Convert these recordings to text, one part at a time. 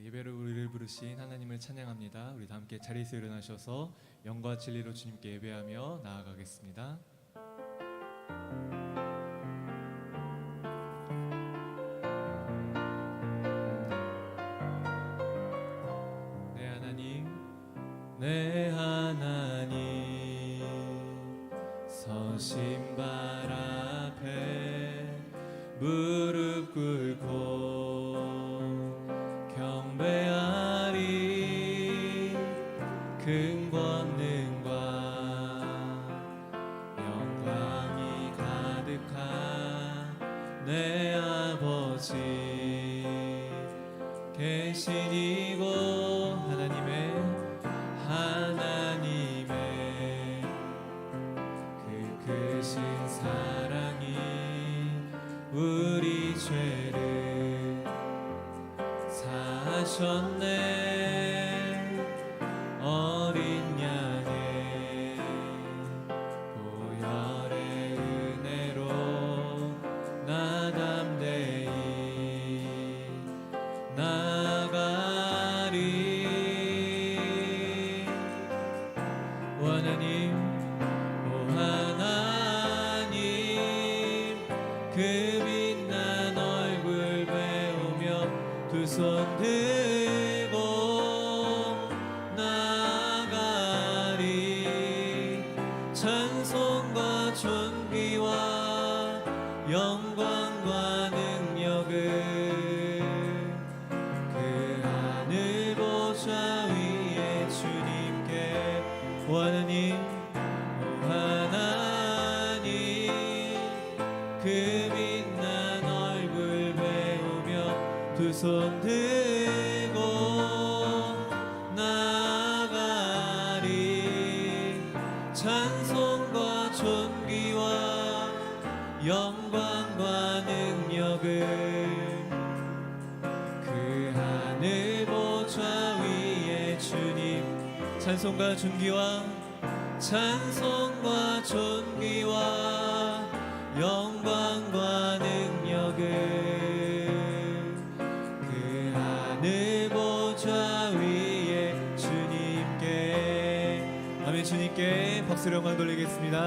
예배를 우리를 부르신 하나님을 찬양합니다. 우리 다 함께 자리에서 일어나셔서 영과 진리로 주님께 예배하며 나아가겠습니다. 내 하나님, 내 하나님, 서신발 앞에 무릎 꿇고 경배하리. 큰 권능과 영광이 가득한 내 아버지 계신 이곳, 하나님의 그 크신 사랑이 우리 죄를 사하셨네. 어린 양의 보혈의 은혜로 나 담대히 나가리. 오 하나님, 오 하나님, 그 빛난 얼굴 배우며 두 손 들고 나가리. 찬송과 존귀와 영광과 능력을 그 하늘 보좌 위에 주님께. 오 하나님, 오 하나님, 그 빛난 얼굴 배우며 두 손 들고 나가리. 찬송과 존귀와 영광과 능력을 그 하늘 보좌 위에 주님. 찬송과 존귀와 영광과 능력을 그 하늘 보좌 위에 주님께. 아멘. 주님께 박수로 영광 돌리겠습니다.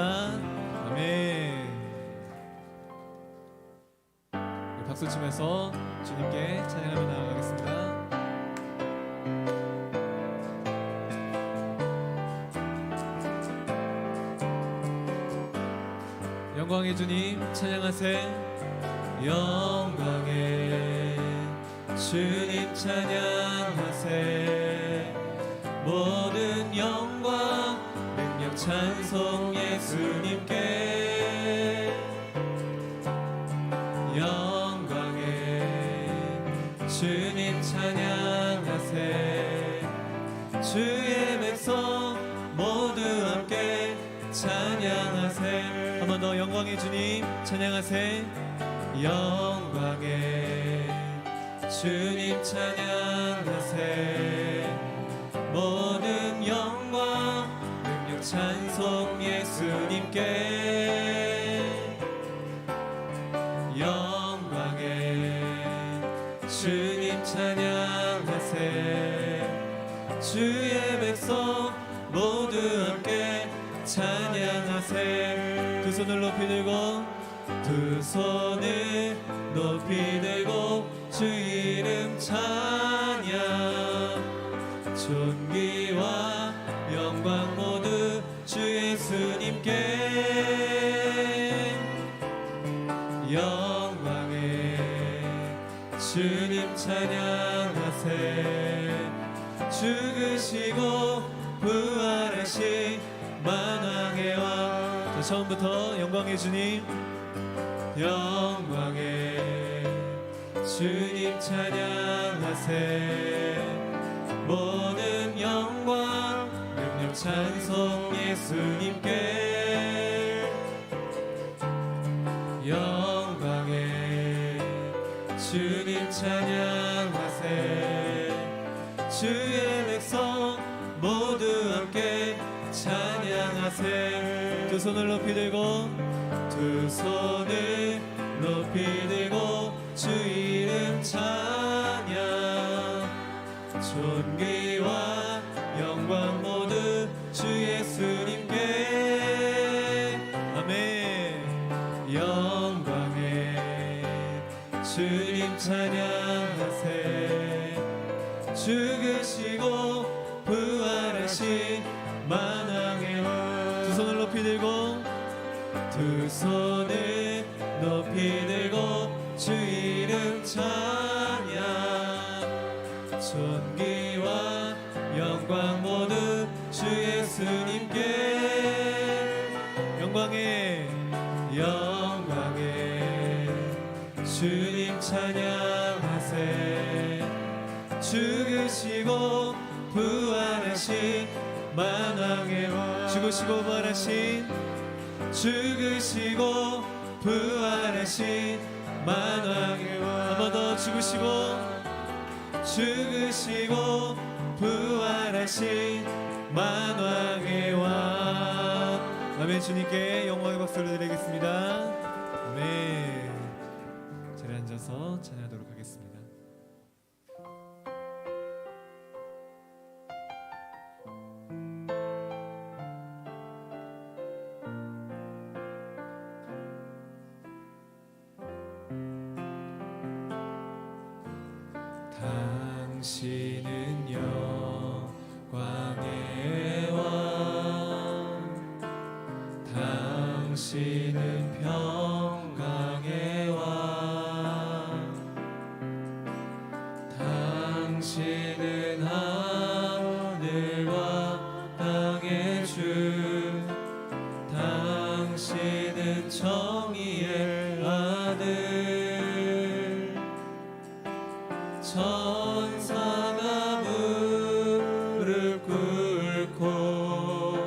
아멘. 박수 치면서 주님께 찬양하며 나아가겠습니다. 영광의 주님 찬양하세. 영광의 주님 찬양하세. 모든 영광 능력 찬송 예수님께. 영광의 주님 찬양하세. 주의 백성 모두 함께 찬양하세. 한 번 더 영광의 주님 찬양하세. 영광의 주님 찬양하세. 모든 영광 능력 찬송 예수님께. 영광의 주님 찬양하세. 주의 백성 모두 함께 찬양하세. 두 손을 높이 들고, 두 손을 높이 들고 주 이름 찬양. 존귀와 영광 모두 주 예수님께. 영광의 주님 찬양하세. 죽으시고 부활하신 만왕의 왕. 자, 처음부터 영광의 주님. 영광의 주님 찬양하세. 모든 영광 능력 찬송 예수님께. 영광의 주님 찬양하세. 주의 백성 모두 함께 찬양하세. 두 손을 높이 들고, 두 손을 높이 들고 주 이름 찬양. 존귀와 영광 모두 주 예수님께. 아멘. 영광에 주님 찬양하세. 죽으시고 부활하신 만왕의 왕. 두 손을 높이 들고, 두 손을 높이 들고 주 이름 찬양. 존귀와 영광 모두 주 예수님께. 영광에 주님 찬양하세. 죽으시고 부활하신 만왕의 왕. 죽으시고 부활하신, 죽으시고 부활하신 만왕의 왕. 한 번 더. 죽으시고 부활하신 만왕의 왕. 아멘. 주님께 영광의 박수를 드리겠습니다. 아멘. 자리에 앉아서 찬양하도록 하겠습니다. 당신은 영광의 왕, 당신은 평강의 왕, 당신은 하늘과 땅의 주, 당신은 정의의 아들. 천사가 무릎 꿇고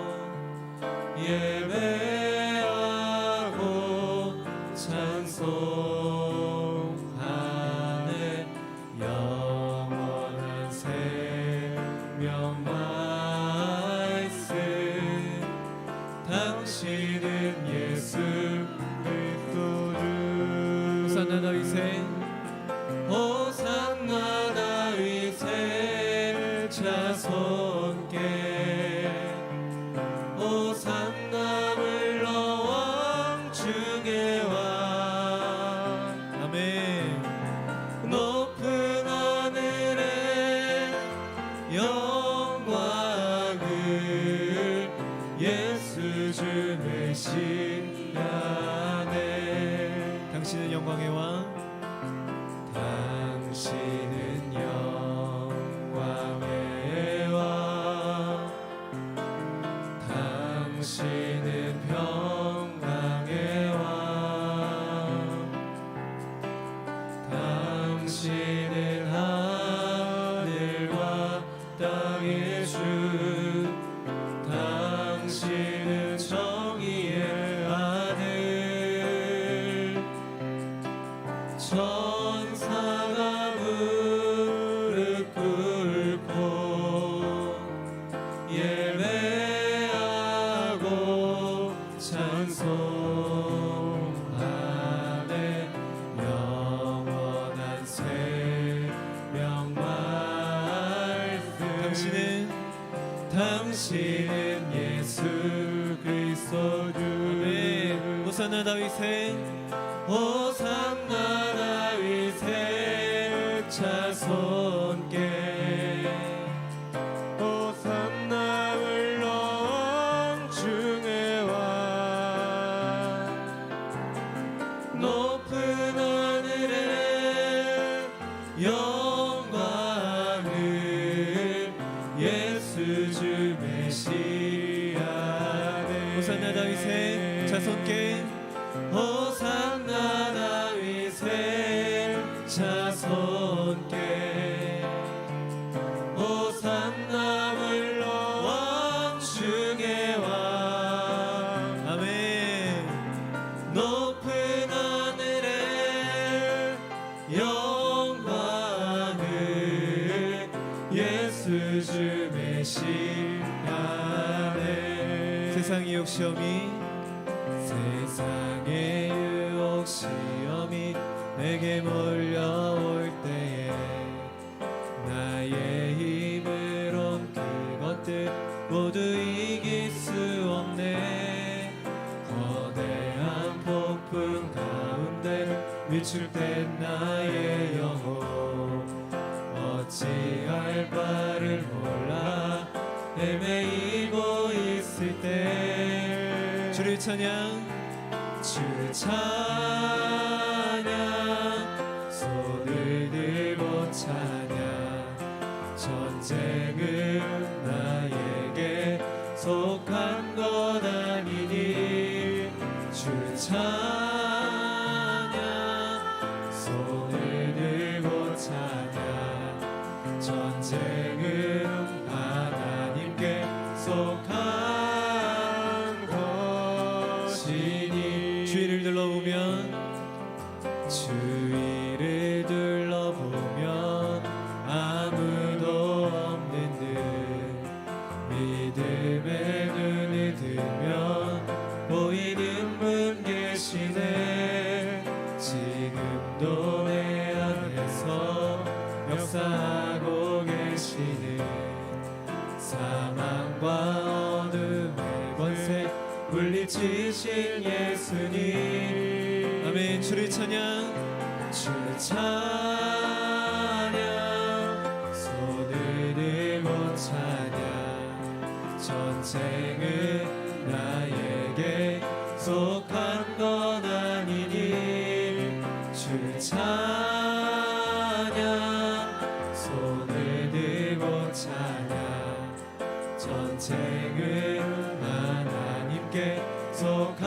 예배하고 찬송하네. 영원한 생명 말씀. 당신은 예수 그리스도 주. 호산나 다윗의, 호산나 다윗의 자손께. 호산나 물러왕 중의 왕. 아멘. 높은 하늘에 영광을 예수 주 메시아네. 당신은 영광의 왕, 당신은 영광의 왕, 당신은 평강의 왕, 당신은 하늘과 땅의 주, 당신은 정의의 아들. 천사가 무릎 꿇고 예배하고 찬송하네. 영원한 생명 말씀. 당신은 예수 그리스도 주. 아멘. 호산나 다윗의, 호산나 다윗의 자손께. 호산나 물러왕 중의 왕. 높은 하늘에 영광을 예수 주 메시아네. 호산나 다윗의 자손께. 호산나 다윗의 자손께. 호산나 물러왕 중의 왕. 아멘. 높은 하늘에 영광을 예수 주 메시아네. 세상의 욕심이, 세상의 유혹 시험이 내게 몰려올 때에 나의 바를 몰라 헤매이고 있을 때 주를 찬양 주를 찬양 손을 들고 찬양 전쟁은 나에게 속한 것 아니니 주를 찬양 손을 들고 찬양 전쟁은 하나님께 속한 것이니 주위를 둘러보면 주위를 둘러보면 아무도 없는 듯 믿음의 눈을 들면 보이는 분 계시네 지금도 내 안에서 역사하고 계시네 사망과 어둠의 권세 물리치신 예수님 아멘 주를 찬양 주를 찬양 손을 들고 찬양 전쟁은 나에게 속한 건 아니니 주를 찬양 손을 들고 찬양 전쟁은 하나님께 속한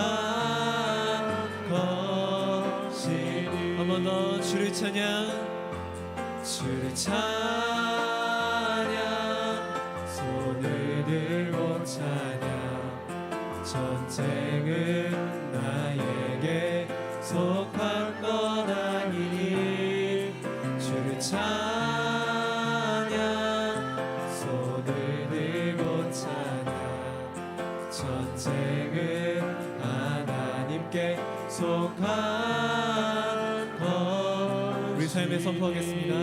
것이니 한 번 더 주를 찬양 주를 찬양 손을 들고 찬양 전쟁은 나에게 속한 것 아니니 주를 찬양 손을 들고 찬양 전쟁은 하나님께 속한 것 우리 삶에 선포하겠습니다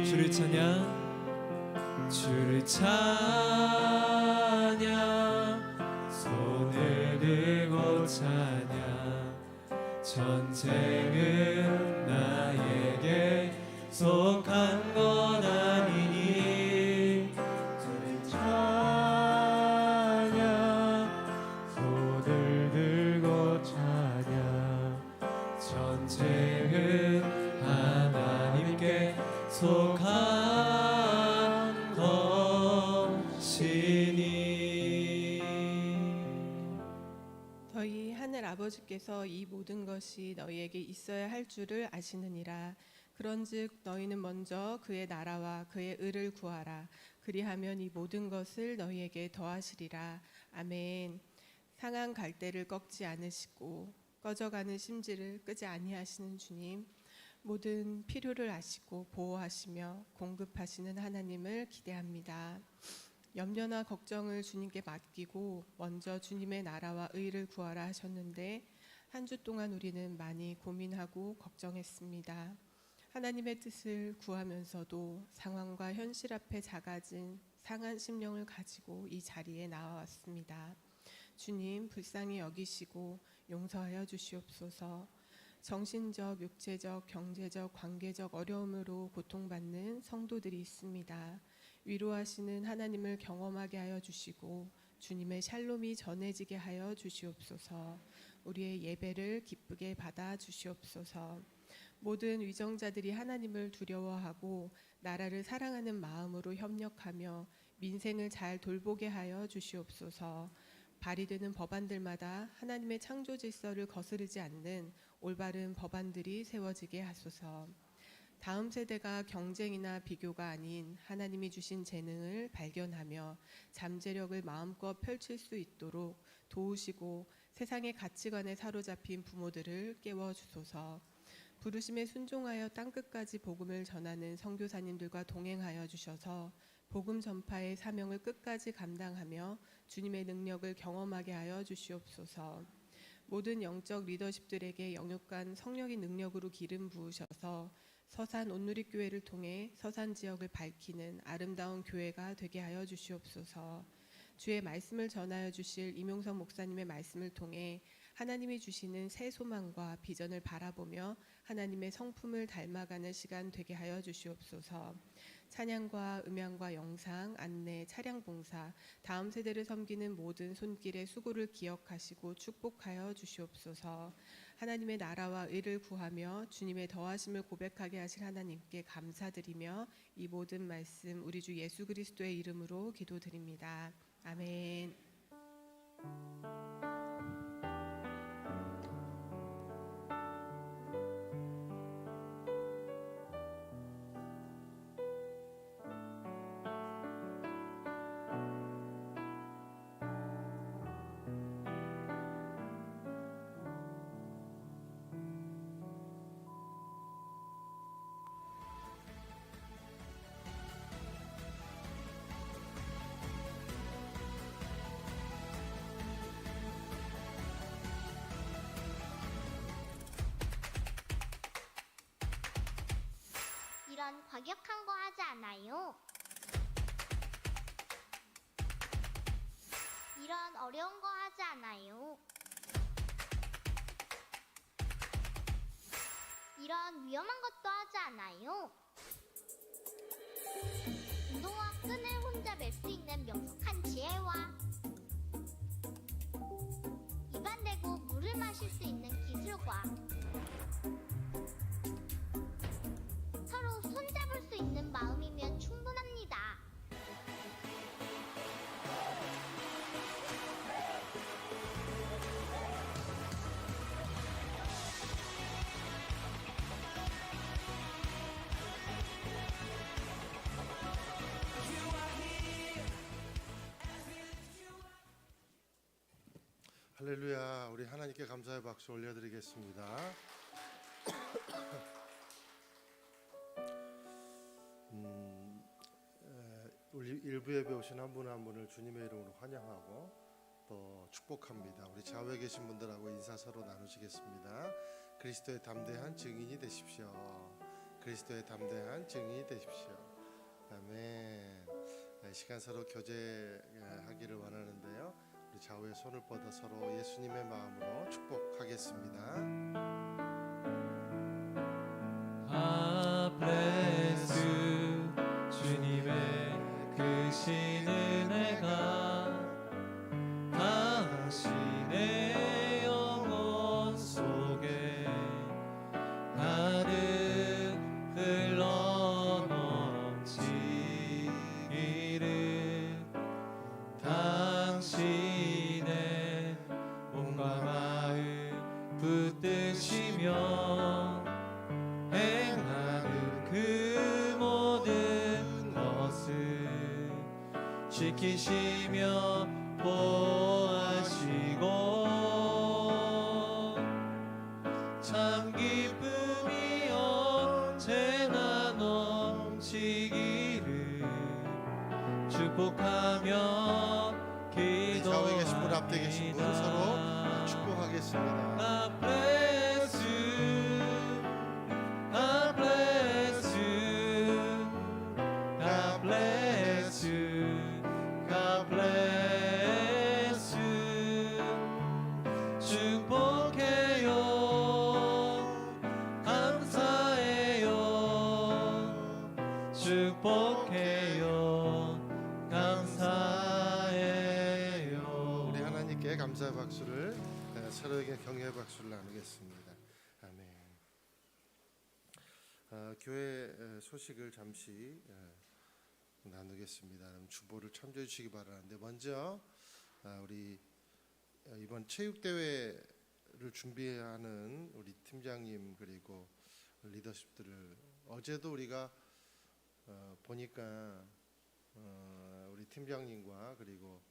주를 찬양 주를 찬양 손을 들고 찬양 전쟁은 나에게 속한 건 아니니 주를 찬양 손을 들고 찬양 전쟁은 하나님께 속한 것이니 너희 하늘 아버지께서 이 모든 것이 너희에게 있어야 할 줄을 아시느니라. 그런즉 너희는 먼저 그의 나라와 그의 의를 구하라. 그리하면 이 모든 것을 너희에게 더하시리라. 아멘. 상한 갈대를 꺾지 않으시고 꺼져가는 심지를 끄지 아니하시는 주님, 모든 필요를 아시고 보호하시며 공급하시는 하나님을 기대합니다. 염려나 걱정을 주님께 맡기고 먼저 주님의 나라와 의를 구하라 하셨는데 한 주 동안 우리는 많이 고민하고 걱정했습니다. 하나님의 뜻을 구하면서도 상황과 현실 앞에 작아진 상한 심령을 가지고 이 자리에 나와왔습니다. 주님 불쌍히 여기시고 용서하여 주시옵소서. 정신적, 육체적, 경제적, 관계적 어려움으로 고통받는 성도들이 있습니다. 위로하시는 하나님을 경험하게 하여 주시고 주님의 샬롬이 전해지게 하여 주시옵소서. 우리의 예배를 기쁘게 받아 주시옵소서. 모든 위정자들이 하나님을 두려워하고 나라를 사랑하는 마음으로 협력하며 민생을 잘 돌보게 하여 주시옵소서. 발의되는 법안들마다 하나님의 창조 질서를 거스르지 않는 올바른 법안들이 세워지게 하소서. 다음 세대가 경쟁이나 비교가 아닌 하나님이 주신 재능을 발견하며 잠재력을 마음껏 펼칠 수 있도록 도우시고 세상의 가치관에 사로잡힌 부모들을 깨워주소서. 부르심에 순종하여 땅끝까지 복음을 전하는 선교사님들과 동행하여 주셔서 복음 전파의 사명을 끝까지 감당하며 주님의 능력을 경험하게 하여 주시옵소서. 모든 영적 리더십들에게 영육간 성령의 능력으로 기름 부으셔서 서산 온누리교회를 통해 서산 지역을 밝히는 아름다운 교회가 되게 하여 주시옵소서. 주의 말씀을 전하여 주실 이명석 목사님의 말씀을 통해 하나님이 주시는 새 소망과 비전을 바라보며 하나님의 성품을 닮아가는 시간 되게 하여 주시옵소서. 찬양과 음향과 영상, 안내, 차량 봉사, 다음 세대를 섬기는 모든 손길의 수고를 기억하시고 축복하여 주시옵소서. 하나님의 나라와 의를 구하며 주님의 더하심을 고백하게 하실 하나님께 감사드리며 이 모든 말씀 우리 주 예수 그리스도의 이름으로 기도드립니다. 아멘. 이런 과격한 거 하지 않아요. 이런 어려운 거 하지 않아요. 이런 위험한 것도 하지 않아요. 운동화 끈을 혼자 맬 수 있는 명석한 지혜와 입안 대고 물을 마실 수 있는 기술과 서로 손잡을 수 있는 마음이면 충분합니다. 할렐루야. 우리 하나님께 감사의 박수 올려드리겠습니다. 우리 일부 예배 오신 한 분 한 분을 주님의 이름으로 환영하고 또 축복합니다. 우리 좌우에 계신 분들하고 인사 서로 나누시겠습니다. 그리스도의 담대한 증인이 되십시오. 그리스도의 담대한 증인이 되십시오. 아멘. 이 시간 서로 교제하기를 원하는데요. 우리 좌우에 손을 뻗어 서로 예수님의 마음으로 축복하겠습니다. bless you. 주님의 크신 은혜가 당신의 영혼 속에 가득 흘러넘치기를 당신의 몸과 마음 붙드시며 행하는 그 모든 것을 지키시며 보호하시고 참 기쁨이 언제나 넘치기를 축복하며 우리 좌우에 계신 분 앞에 계신 분 서로 축복하겠습니다. God bless you. God bless you. God bless you. God bless you. 축복해요. 감사해요. 축복해요. 감사해요. 우리 하나님께 감사의 박수를 서로에게 경외의 박수를 나누겠습니다. 아멘. 교회 소식을 잠시 나누겠습니다. 주보를 참조해 주시기 바라는데 먼저 우리 이번 체육 대회를 준비하는 우리 팀장님 그리고 리더십들을 어제도 우리가 보니까 우리 팀장님과 그리고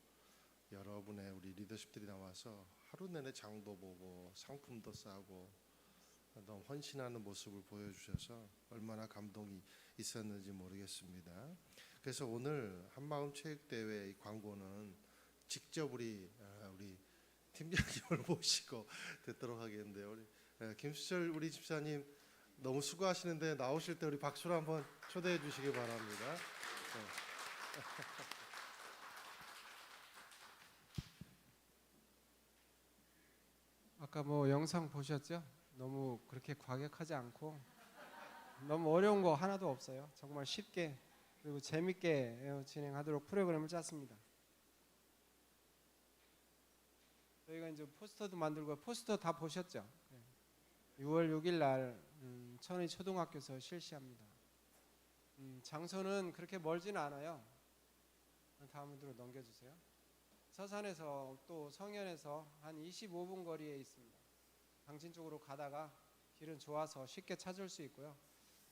여러분의 우리 리더십들이 나와서 하루 내내 장도 보고 상품도 싸고 너무 헌신하는 모습을 보여주셔서 얼마나 감동이 있었는지 모르겠습니다. 그래서 오늘 한마음 체육대회 광고는 직접 우리 팀장님을 모시고 듣도록 하겠는데요. 우리 김수철 우리 집사님 너무 수고하시는데 나오실 때 우리 박수로 한번 초대해 주시기 바랍니다. 아까 뭐 영상 보셨죠? 너무 그렇게 과격하지 않고 너무 어려운 거 하나도 없어요. 정말 쉽게 그리고 재밌게 진행하도록 프로그램을 짰습니다. 저희가 이제 포스터도 만들고 포스터 다 보셨죠? 6월 6일 날 천의 초등학교에서 실시합니다. 장소는 그렇게 멀지는 않아요. 다음으로 넘겨주세요. 서산에서 또 성현에서 한 25분 거리에 있습니다. 당진 쪽으로 가다가 길은 좋아서 쉽게 찾을 수 있고요.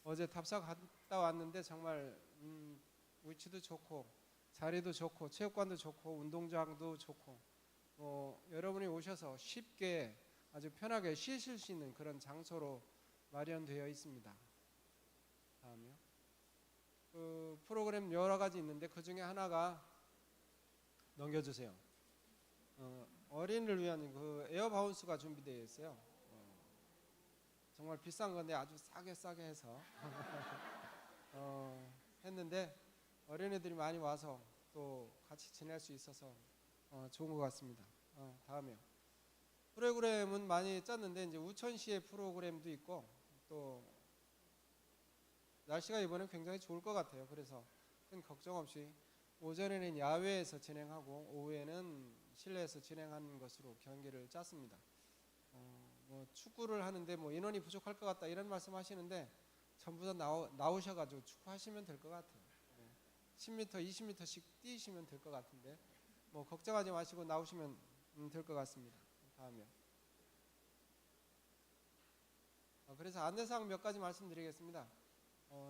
어제 답사 갔다 왔는데 정말 위치도 좋고 자리도 좋고 체육관도 좋고 운동장도 좋고 여러분이 오셔서 쉽게 아주 편하게 쉬실 수 있는 그런 장소로 마련되어 있습니다. 다음이요. 그 프로그램 여러 가지 있는데 그 중에 하나가 넘겨주세요. 어린이를 위한 그 에어바운스가 준비되어 있어요. 정말 비싼 건데 아주 싸게 해서 했는데 어린이들이 많이 와서 또 같이 지낼 수 있어서 좋은 것 같습니다. 다음이요. 프로그램은 많이 짰는데 이제 우천시의 프로그램도 있고 또 날씨가 이번엔 굉장히 좋을 것 같아요. 그래서 큰 걱정 없이 오전에는 야외에서 진행하고 오후에는 실내에서 진행하는 것으로 경기를 짰습니다. 뭐 축구를 하는데 뭐 인원이 부족할 것 같다 이런 말씀하시는데 전부 다 나오셔가지고 축구하시면 될 것 같아요. 10m, 20m씩 뛰시면 될 것 같은데 뭐 걱정하지 마시고 나오시면 될 것 같습니다. 다음이요. 그래서 안내사항 몇 가지 말씀드리겠습니다.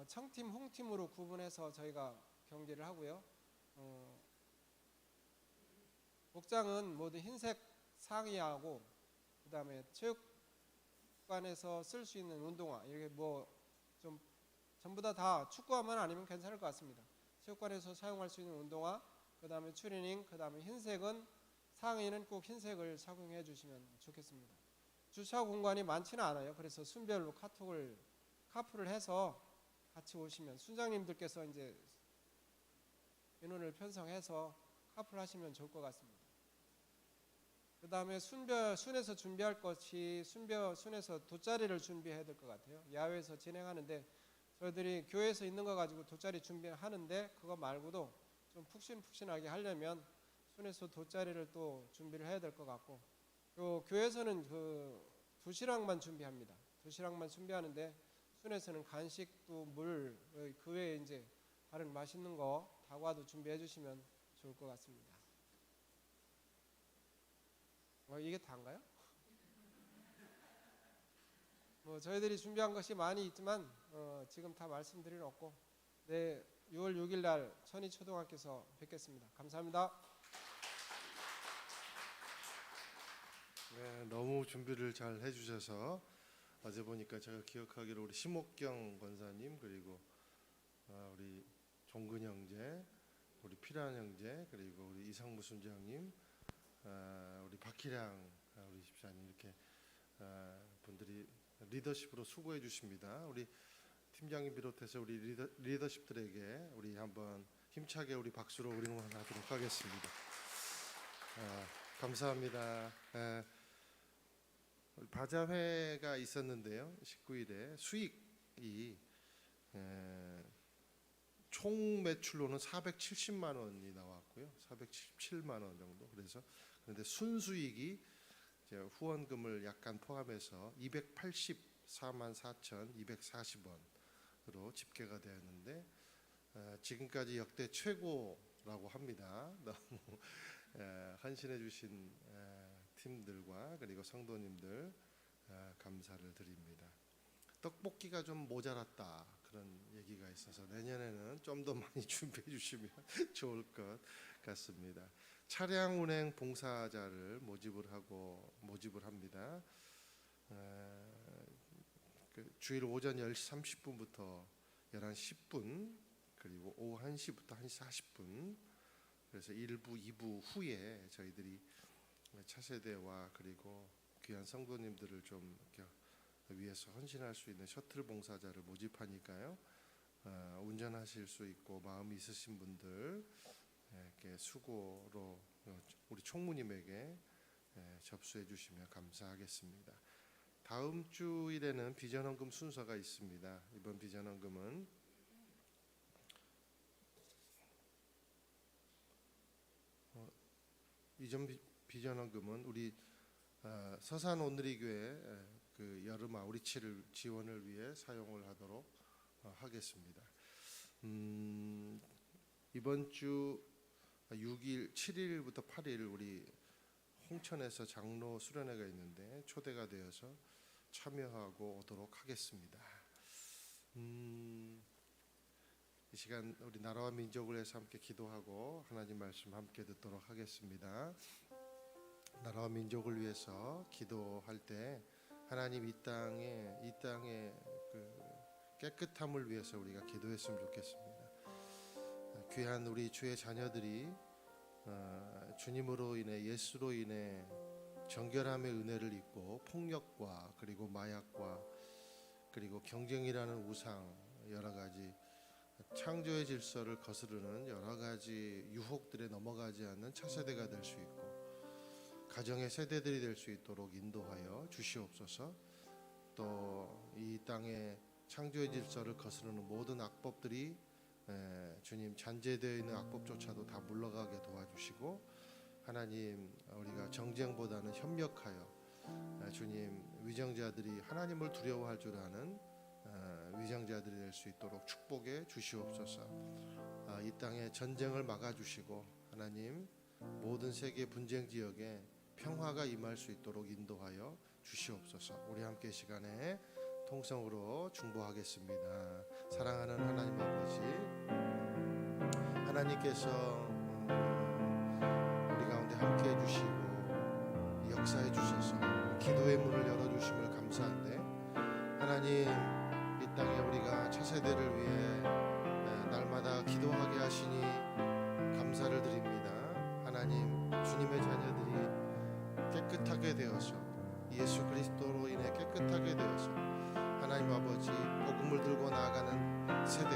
청팀, 홍팀으로 구분해서 저희가 경기를 하고요. 복장은 모두 흰색 상의하고 그 다음에 체육관에서 쓸 수 있는 운동화 이렇게 뭐 좀 전부 다 축구화만 아니면 괜찮을 것 같습니다. 체육관에서 사용할 수 있는 운동화, 그 다음에 추리닝, 그 다음에 흰색은 상의는 꼭 흰색을 착용해 주시면 좋겠습니다. 주차 공간이 많지는 않아요. 그래서 순별로 카풀을 해서 같이 오시면 순장님들께서 이제 인원을 편성해서 카풀하시면 좋을 것 같습니다. 그 다음에 순에서 준비할 것이 순에서 돗자리를 준비해야 될 것 같아요. 야외에서 진행하는데 저희들이 교회에서 있는 거 가지고 돗자리 준비하는데 그거 말고도 좀 푹신푹신하게 하려면 순에서 돗자리를 또 준비를 해야 될 것 같고 또 교회에서는 그 도시락만 준비합니다. 도시락만 준비하는데 순에서는 간식도 물, 그 외에 이제 다른 맛있는 거 다과도 준비해 주시면 좋을 것 같습니다. 이게 다인가요? 뭐 저희들이 준비한 것이 많이 있지만 지금 다 말씀드릴 없고 6월 6일 날 천희초등학교에서 뵙겠습니다. 감사합니다. 네, 너무 준비를 잘 해주셔서 어제 보니까 제가 기억하기로 우리 심옥경 권사님 그리고 우리 종근 형제, 우리 피란 형제 그리고 우리 이상무 순장님, 우리 박희량 우리 집사님 이렇게 분들이 리더십으로 수고해 주십니다. 우리 팀장님 비롯해서 우리 리더십들에게 우리 한번 힘차게 우리 박수로 응원하도록 하겠습니다. 감사합니다. 바자회가 있었는데요. 19일에 수익이 총 매출로는 470만 원이 나왔고요. 477만 원 정도. 그런데 순수익이 후원금을 약간 포함해서 284만 4,240원으로 집계가 되었는데 지금까지 역대 최고라고 합니다. 너무 헌신해 주신 팀들과 그리고 성도님들 감사를 드립니다. 떡볶이가 좀 모자랐다 그런 얘기가 있어서 내년에는 좀 더 많이 준비해 주시면 좋을 것 같습니다. 차량 운행 봉사자를 모집을 합니다. 주일 오전 10시 30분부터 11시 10분 그리고 오후 1시부터 1시 40분 그래서 1부, 2부 후에 저희들이 차세대와 그리고 귀한 성도님들을 좀 위해서 헌신할 수 있는 셔틀 봉사자를 모집하니까요. 운전하실 수 있고 마음이 있으신 분들 이렇게 수고로 우리 총무님에게 접수해 주시면 감사하겠습니다. 다음 주일에는 비전헌금 순서가 있습니다. 이번 비전헌금은 이전 비전헌금은 우리 서산 온누리교회 그 여름 아우리치를 지원을 위해 사용을 하도록 하겠습니다. 이번 주 6일, 7일부터 8일 우리 홍천에서 장로 수련회가 있는데 초대가 되어서 참여하고 오도록 하겠습니다. 이 시간 우리 나라와 민족을 위해서 함께 기도하고 하나님 말씀 함께 듣도록 하겠습니다. 나라와 민족을 위해서 기도할 때 하나님 이 땅의 그 깨끗함을 위해서 우리가 기도했으면 좋겠습니다. 귀한 우리 주의 자녀들이 주님으로 인해 예수로 인해 정결함의 은혜를 입고 폭력과 그리고 마약과 그리고 경쟁이라는 우상 여러 가지 창조의 질서를 거스르는 여러 가지 유혹들에 넘어가지 않는 차세대가 될 수 있고 가정의 세대들이 될 수 있도록 인도하여 주시옵소서. 또 이 땅의 창조의 질서를 거스르는 모든 악법들이 주님 잔재되어 있는 악법조차도 다 물러가게 도와주시고 하나님 우리가 정쟁보다는 협력하여 주님 위정자들이 하나님을 두려워할 줄 아는 위정자들이 될 수 있도록 축복해 주시옵소서. 이 땅에 전쟁을 막아주시고 하나님 모든 세계 분쟁 지역에 평화가 임할 수 있도록 인도하여 주시옵소서. 우리 함께 시간에 통성으로 중보하겠습니다. 사랑하는 하나님 아버지, 하나님께서 우리 가운데 함께 해주시고 역사해 주셔서 기도의 문을 열어주심을 감사한데 하나님 이 땅에 우리가 차세대를 위해 날마다 기도하게 하시니 감사를 드립니다. 하나님 주님의 자녀들이 깨끗하게 되어서 예수 그리스도로 인해 깨끗하게 되어서 하나님 아버지 복음을 들고 나아가는 세대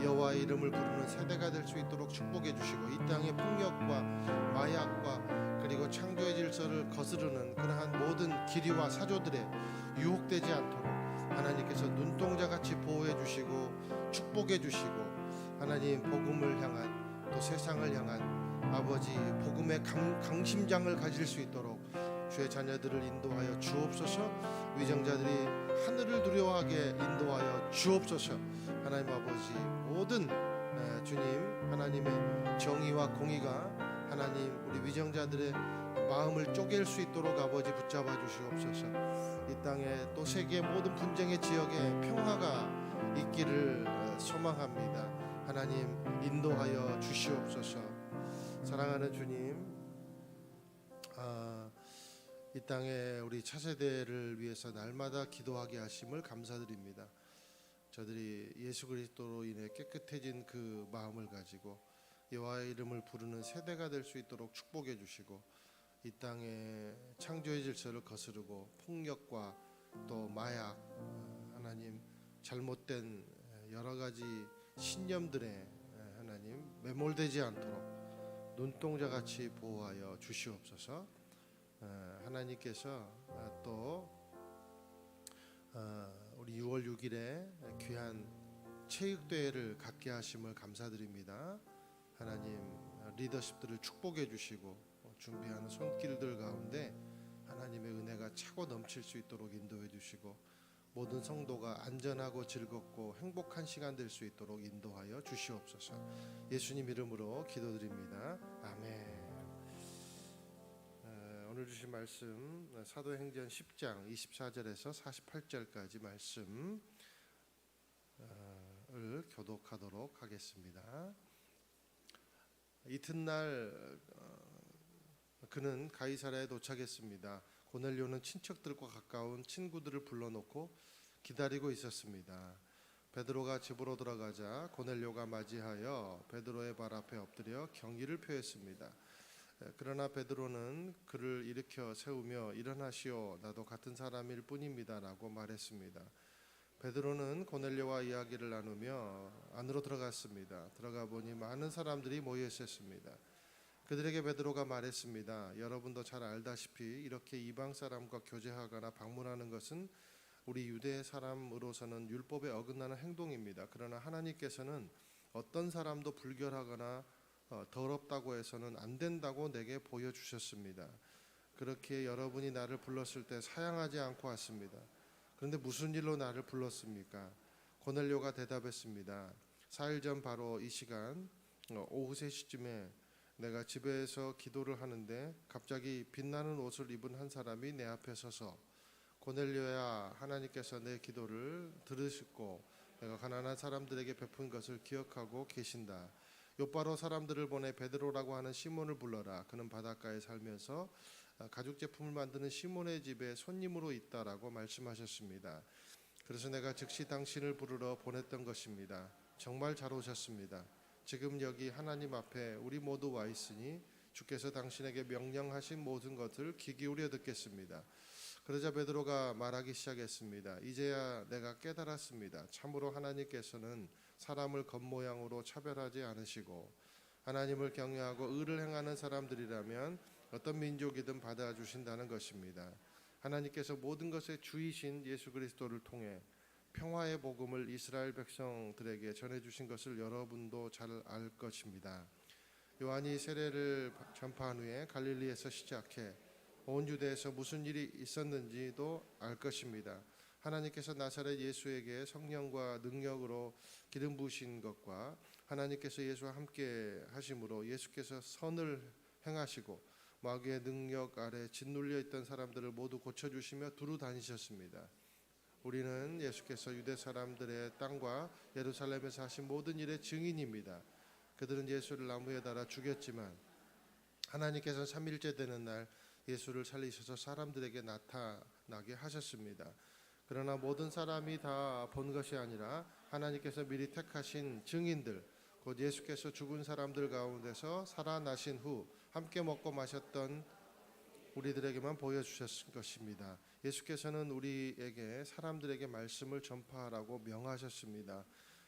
여호와의 이름을 부르는 세대가 될 수 있도록 축복해 주시고 이 땅의 폭력과 마약과 그리고 창조의 질서를 거스르는 그러한 모든 기류와 사조들에 유혹되지 않도록 하나님께서 눈동자같이 보호해 주시고 축복해 주시고 하나님 복음을 향한 또 세상을 향한 아버지 복음의 강심장을 가질 수 있도록 주의 자녀들을 인도하여 주옵소서. 위정자들이 하늘을 두려워하게 인도하여 주옵소서. 하나님 아버지 모든 주님 하나님의 정의와 공의가 하나님 우리 위정자들의 마음을 쪼갤 수 있도록 아버지 붙잡아 주시옵소서. 이 땅에 또 세계 모든 분쟁의 지역에 평화가 있기를 소망합니다. 하나님 인도하여 주시옵소서. 사랑하는 주님, 이 땅에 우리 차세대를 위해서 날마다 기도하게 하심을 감사드립니다. 저들이 예수 그리스도로 인해 깨끗해진 그 마음을 가지고 여호와의 이름을 부르는 세대가 될 수 있도록 축복해 주시고 이 땅에 창조의 질서를 거스르고 폭력과 또 마약 하나님 잘못된 여러 가지 신념들에 하나님 매몰되지 않도록 눈동자같이 보호하여 주시옵소서. 하나님께서 또 우리 6월 6일에 귀한 체육대회를 갖게 하심을 감사드립니다. 하나님 리더십들을 축복해 주시고 준비하는 손길들 가운데 하나님의 은혜가 차고 넘칠 수 있도록 인도해 주시고 모든 성도가 안전하고 즐겁고 행복한 시간 될 수 있도록 인도하여 주시옵소서. 예수님 이름으로 기도드립니다. 아멘. 오늘 주신 말씀 사도행전 10장 24절에서 48절까지 말씀을 교독하도록 하겠습니다. 이튿날 그는 가이사랴에 도착했습니다. 고넬료는 친척들과 가까운 친구들을 불러놓고 기다리고 있었습니다. 베드로가 집으로 들어가자 고넬료가 맞이하여 베드로의 발 앞에 엎드려 경의를 표했습니다. 그러나 베드로는 그를 일으켜 세우며 일어나시오, 나도 같은 사람일 뿐입니다 라고 말했습니다. 베드로는 고넬료와 이야기를 나누며 안으로 들어갔습니다. 들어가 보니 많은 사람들이 모여 있었습니다. 그들에게 베드로가 말했습니다. 여러분도 잘 알다시피 이렇게 이방 사람과 교제하거나 방문하는 것은 우리 유대 사람으로서는 율법에 어긋나는 행동입니다. 그러나 하나님께서는 어떤 사람도 불결하거나 더럽다고 해서는 안 된다고 내게 보여주셨습니다. 그렇게 여러분이 나를 불렀을 때 사양하지 않고 왔습니다. 그런데 무슨 일로 나를 불렀습니까? 고넬료가 대답했습니다. 4일 전 바로 이 시간 오후 3시쯤에 내가 집에서 기도를 하는데 갑자기 빛나는 옷을 입은 한 사람이 내 앞에 서서 고넬료야, 하나님께서 내 기도를 들으시고 내가 가난한 사람들에게 베푼 것을 기억하고 계신다. 요바로 사람들을 보내 베드로라고 하는 시몬을 불러라. 그는 바닷가에 살면서 가죽 제품을 만드는 시몬의 집에 손님으로 있다라고 말씀하셨습니다. 그래서 내가 즉시 당신을 부르러 보냈던 것입니다. 정말 잘 오셨습니다. 지금 여기 하나님 앞에 우리 모두 와 있으니 주께서 당신에게 명령하신 모든 것을 귀 기울여 듣겠습니다. 그러자 베드로가 말하기 시작했습니다. 이제야 내가 깨달았습니다. 참으로 하나님께서는 사람을 겉모양으로 차별하지 않으시고 하나님을 경외하고 의를 행하는 사람들이라면 어떤 민족이든 받아주신다는 것입니다. 하나님께서 모든 것의 주이신 예수 그리스도를 통해 평화의 복음을 이스라엘 백성들에게 전해주신 것을 여러분도 잘 알 것입니다. 요한이 세례를 전파한 후에 갈릴리에서 시작해 온 유대에서 무슨 일이 있었는지도 알 것입니다. 하나님께서 나사렛 예수에게 성령과 능력으로 기름 부으신 것과 하나님께서 예수와 함께 하심으로 예수께서 선을 행하시고 마귀의 능력 아래 짓눌려 있던 사람들을 모두 고쳐주시며 두루 다니셨습니다. 우리는 예수께서 유대 사람들의 땅과 예루살렘에서 하신 모든 일의 증인입니다. 그들은 예수를 나무에 달아 죽였지만 하나님께서는 3일째 되는 날 예수를 살리셔서 사람들에게 나타나게 하셨습니다. 그러나 모든 사람이 다 본 것이 아니라 하나님께서 미리 택하신 증인들, 곧 예수께서 죽은 사람들 가운데서 살아나신 후 함께 먹고 마셨던 우리들에게만 보여주셨을 것입니다. 예수께서는 우리에게 사람들에게 말씀을 전파하라고 명하셨습니다.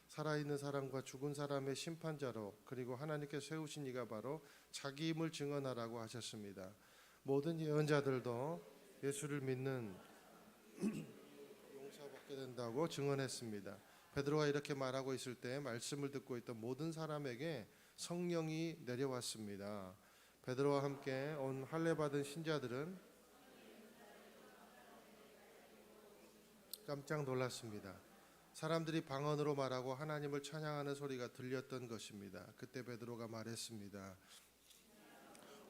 살아있는 사람과 죽은 사람의 심판자로, 그리고 하나님께서 세우신 이가 바로 자기임을 증언하라고 하셨습니다. 모든 예언자들도 예수를 믿는 용서받게 된다고 증언했습니다. 베드로가 이렇게 말하고 있을 때 말씀을 듣고 있던 모든 사람에게 성령이 내려왔습니다. 베드로와 함께 온 할례 받은 신자들은 깜짝 놀랐습니다. 사람들이 방언으로 말하고 하나님을 찬양하는 소리가 들렸던 것입니다. 그때 베드로가 말했습니다.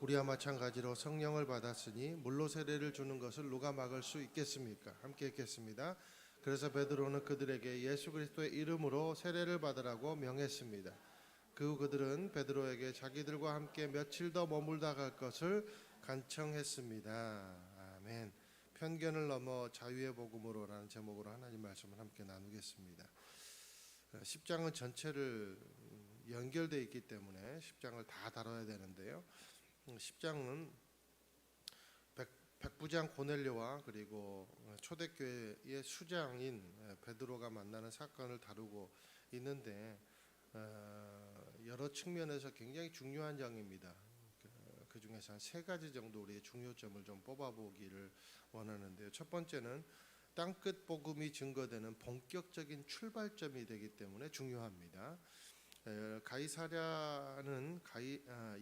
우리와 마찬가지로 성령을 받았으니 물로 세례를 주는 것을 누가 막을 수 있겠습니까? 함께 읽겠습니다. 그래서 베드로는 그들에게 예수 그리스도의 이름으로 세례를 받으라고 명했습니다. 그 후 그들은 베드로에게 자기들과 함께 며칠 더 머물다 갈 것을 간청했습니다. 아멘. 편견을 넘어 자유의 복음으로라는 제목으로 하나님 말씀을 함께 나누겠습니다. 10장은 전체를 연결되어 있기 때문에 10장을 다 다뤄야 되는데요. 10장은 백부장 고넬료와 그리고 초대교회의 수장인 베드로가 만나는 사건을 다루고 있는데 여러 측면에서 굉장히 중요한 장입니다. 그 중에서 한 3가지 정도 우리의 중요점을 좀 뽑아보기를 원하는데요. 첫 번째는 땅끝 복음이 증거되는 본격적인 출발점이 되기 때문에 중요합니다. 가이사랴는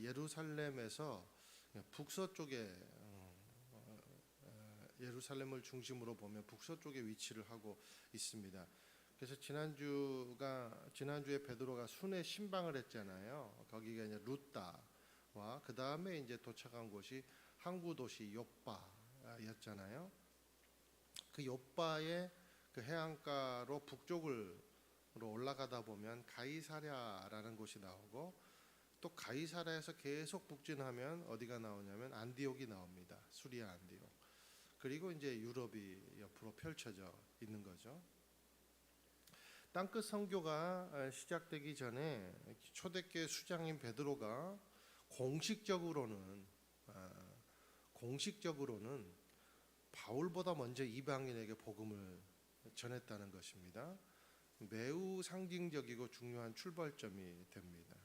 예루살렘에서 북서쪽에 예루살렘을 중심으로 보면 북서쪽에 위치를 하고 있습니다. 그래서 지난주에 베드로가 순회 신방을 했잖아요. 거기가 이제 루다와 그 다음에 이제 도착한 곳이 항구 도시 요빠였잖아요. 그 요빠의 그 해안가로 북쪽으로 올라가다 보면 가이사랴라는 곳이 나오고 또 가이사랴에서 계속 북진하면 어디가 나오냐면 안디옥이 나옵니다. 수리아 안디옥. 그리고 이제 유럽이 옆으로 펼쳐져 있는 거죠. 땅끝 선교가 시작되기 전에 초대교회 수장인 베드로가 공식적으로는 바울보다 먼저 이방인에게 복음을 전했다는 것입니다. 매우 상징적이고 중요한 출발점이 됩니다.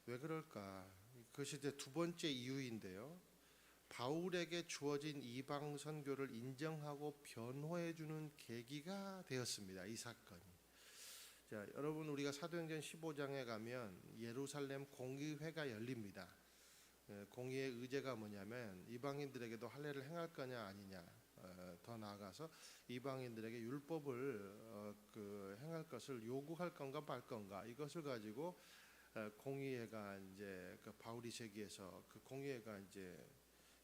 왜 그럴까? 그것이 이제 두 번째 이유인데요. 바울에게 주어진 이방 선교를 인정하고 변호해 주는 계기가 되었습니다. 이 사건이. 자, 여러분 우리가 사도행전 15장에 가면 예루살렘 공의회가 열립니다. 공의의 의제가 뭐냐면 이방인들에게도 할례를 행할 거냐 아니냐, 더 나아가서 이방인들에게 율법을 행할 것을 요구할 건가 말 건가, 이것을 가지고 공의회가 이제 그 바울이 제기해서 그 공의회가 이제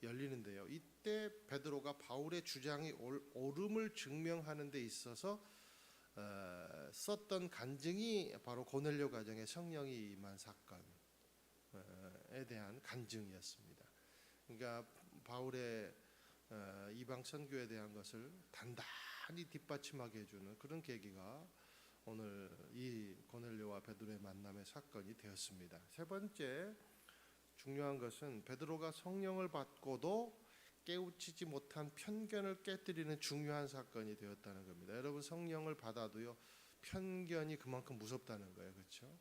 열리는데요. 이때 베드로가 바울의 주장이 옳음을 증명하는 데 있어서 썼던 간증이 바로 고넬료 가정에 성령이 임한 사건에 대한 간증이었습니다. 그러니까 바울의 이방 선교에 대한 것을 단단히 뒷받침하게 해주는 그런 계기가 오늘 이 고넬료와 베드로의 만남의 사건이 되었습니다. 세 번째 중요한 것은 베드로가 성령을 받고도 깨우치지 못한 편견을 깨뜨리는 중요한 사건이 되었다는 겁니다. 여러분 성령을 받아도요 편견이 그만큼 무섭다는 거예요. 그렇죠?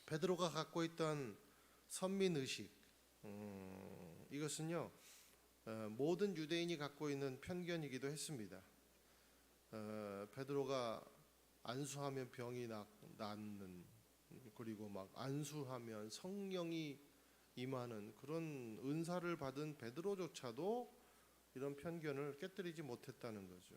베드로가 갖고 있던 선민의식, 이것은요 모든 유대인이 갖고 있는 편견이기도 했습니다. 베드로가 안수하면 병이 낫는, 그리고 막 안수하면 성령이 임하는 그런 은사를 받은 베드로조차도 이런 편견을 깨뜨리지 못했다는 거죠.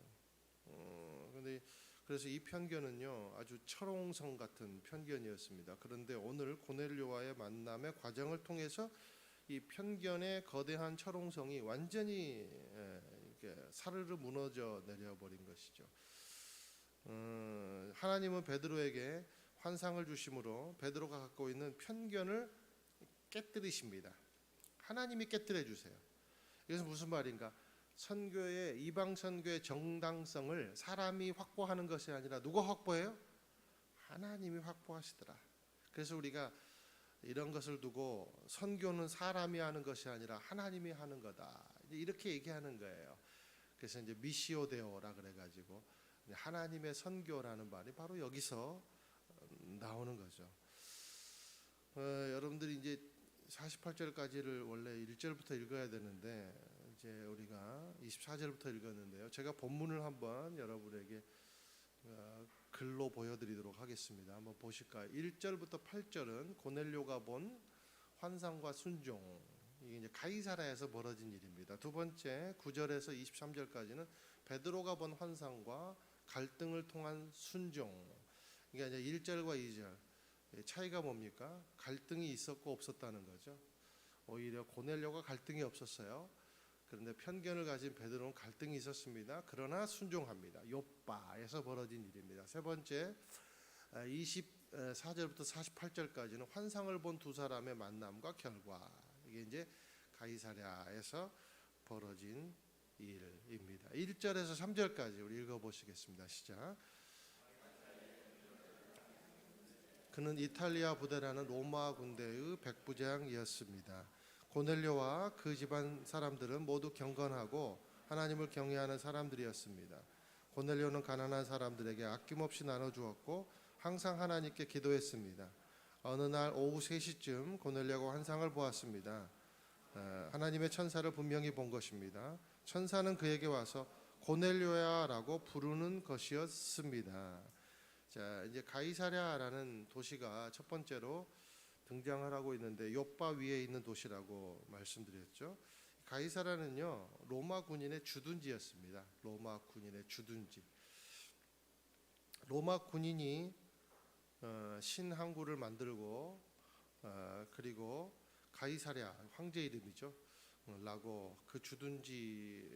그래서 이 편견은요 아주 철옹성 같은 편견이었습니다. 그런데 오늘 고넬료와의 만남의 과정을 통해서 이 편견의 거대한 철옹성이 완전히 사르르 무너져 내려버린 것이죠. 하나님은 베드로에게 환상을 주심으로 베드로가 갖고 있는 편견을 깨뜨리십니다. 하나님이 깨뜨려 주세요. 이것은 무슨 말인가? 선교의 이방 선교의 정당성을 사람이 확보하는 것이 아니라 누가 확보해요? 하나님이 확보하시더라. 그래서 우리가 이런 것을 두고 선교는 사람이 하는 것이 아니라 하나님이 하는 거다, 이렇게 얘기하는 거예요. 그래서 이제 미시오 데오라 그래가지고 하나님의 선교라는 말이 바로 여기서 나오는 거죠. 여러분들이 이제 48절까지를 원래 1절부터 읽어야 되는데 이제 우리가 24절부터 읽었는데요. 제가 본문을 한번 여러분에게 글로 보여드리도록 하겠습니다. 한번 보실까요? 1절부터 8절은 고넬료가 본 환상과 순종, 이게 이제 가이사랴에서 벌어진 일입니다. 두 번째 9절에서 23절까지는 베드로가 본 환상과 갈등을 통한 순종. 그러니까 이제 1절과 2절 차이가 뭡니까? 갈등이 있었고 없었다는 거죠. 오히려 고넬료가 갈등이 없었어요. 그런데 편견을 가진 베드로는 갈등이 있었습니다. 그러나 순종합니다. 욥바에서 벌어진 일입니다. 세 번째 24절부터 48절까지는 환상을 본 두 사람의 만남과 결과, 이게 이제 가이사랴에서 벌어진 일입니다. 1절에서 3절까지 우리 읽어보시겠습니다. 시작. 그는 이탈리아 부대라는 로마 군대의 백부장이었습니다. 고넬료와 그 집안 사람들은 모두 경건하고 하나님을 경외하는 사람들이었습니다. 고넬료는 가난한 사람들에게 아낌없이 나눠주었고 항상 하나님께 기도했습니다. 어느 날 오후 3시쯤 고넬료가 환상을 보았습니다. 하나님의 천사를 분명히 본 것입니다. 천사는 그에게 와서 고넬료야 라고 부르는 것이었습니다. 자, 이제 가이사랴라는 도시가 첫 번째로 등장을 하고 있는데 욥바 위에 있는 도시라고 말씀드렸죠. 가이사랴는요 로마 군인의 주둔지였습니다. 로마 군인의 주둔지. 로마 군인이 신항구를 만들고 그리고 가이사랴 황제 이름이죠 라고 그 주둔지를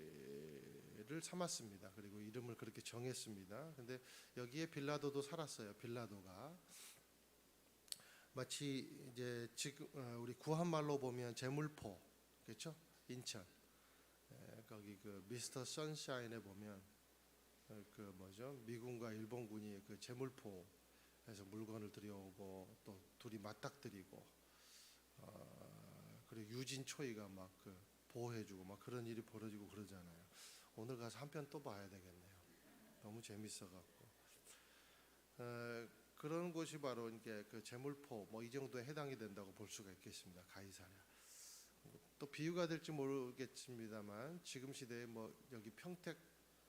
삼았습니다. 그리고 이름을 그렇게 정했습니다. 근데 여기에 빌라도도 살았어요. 빌라도가 마치 이제 지금 우리 구한말로 보면 제물포, 그렇죠? 인천 거기 그 미스터 선샤인에 보면 그 뭐죠? 미군과 일본군이 그 제물포에서 물건을 들여오고 또 둘이 맞닥뜨리고 그리고 유진 초이가 막 그 보호해주고 막 그런 일이 벌어지고 그러잖아요. 오늘 가서 한 편 또 봐야 되겠네요. 너무 재밌어갖고 그런 곳이 바로 이게 그 제물포 뭐 이 정도에 해당이 된다고 볼 수가 있겠습니다. 가이사랴. 또 비유가 될지 모르겠습니다만 지금 시대에 뭐 여기 평택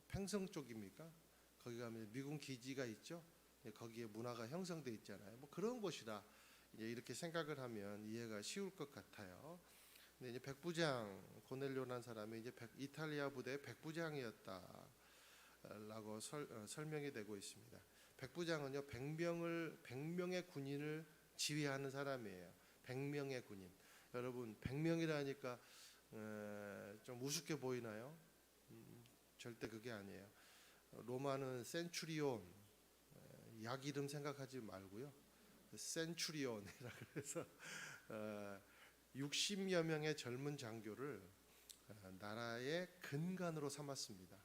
팽성 쪽입니까? 거기 가면 미군 기지가 있죠. 거기에 문화가 형성돼 있잖아요. 뭐 그런 곳이라 이제 이렇게 생각을 하면 이해가 쉬울 것 같아요. 근데 이제 백부장 고넬료라는 사람이 이제 이탈리아 부대의 백부장이었다라고 설명이 되고 있습니다. 백부장은요 100명의 군인을 지휘하는 사람이에요. 100명의 군인. 여러분 100명이라니까 좀 우습게 보이나요? 절대 그게 아니에요. 로마는 센추리온 약 이름 생각하지 말고요. 센추리온이라 그래서 60여 명의 젊은 장교를 나라의 근간으로 삼았습니다.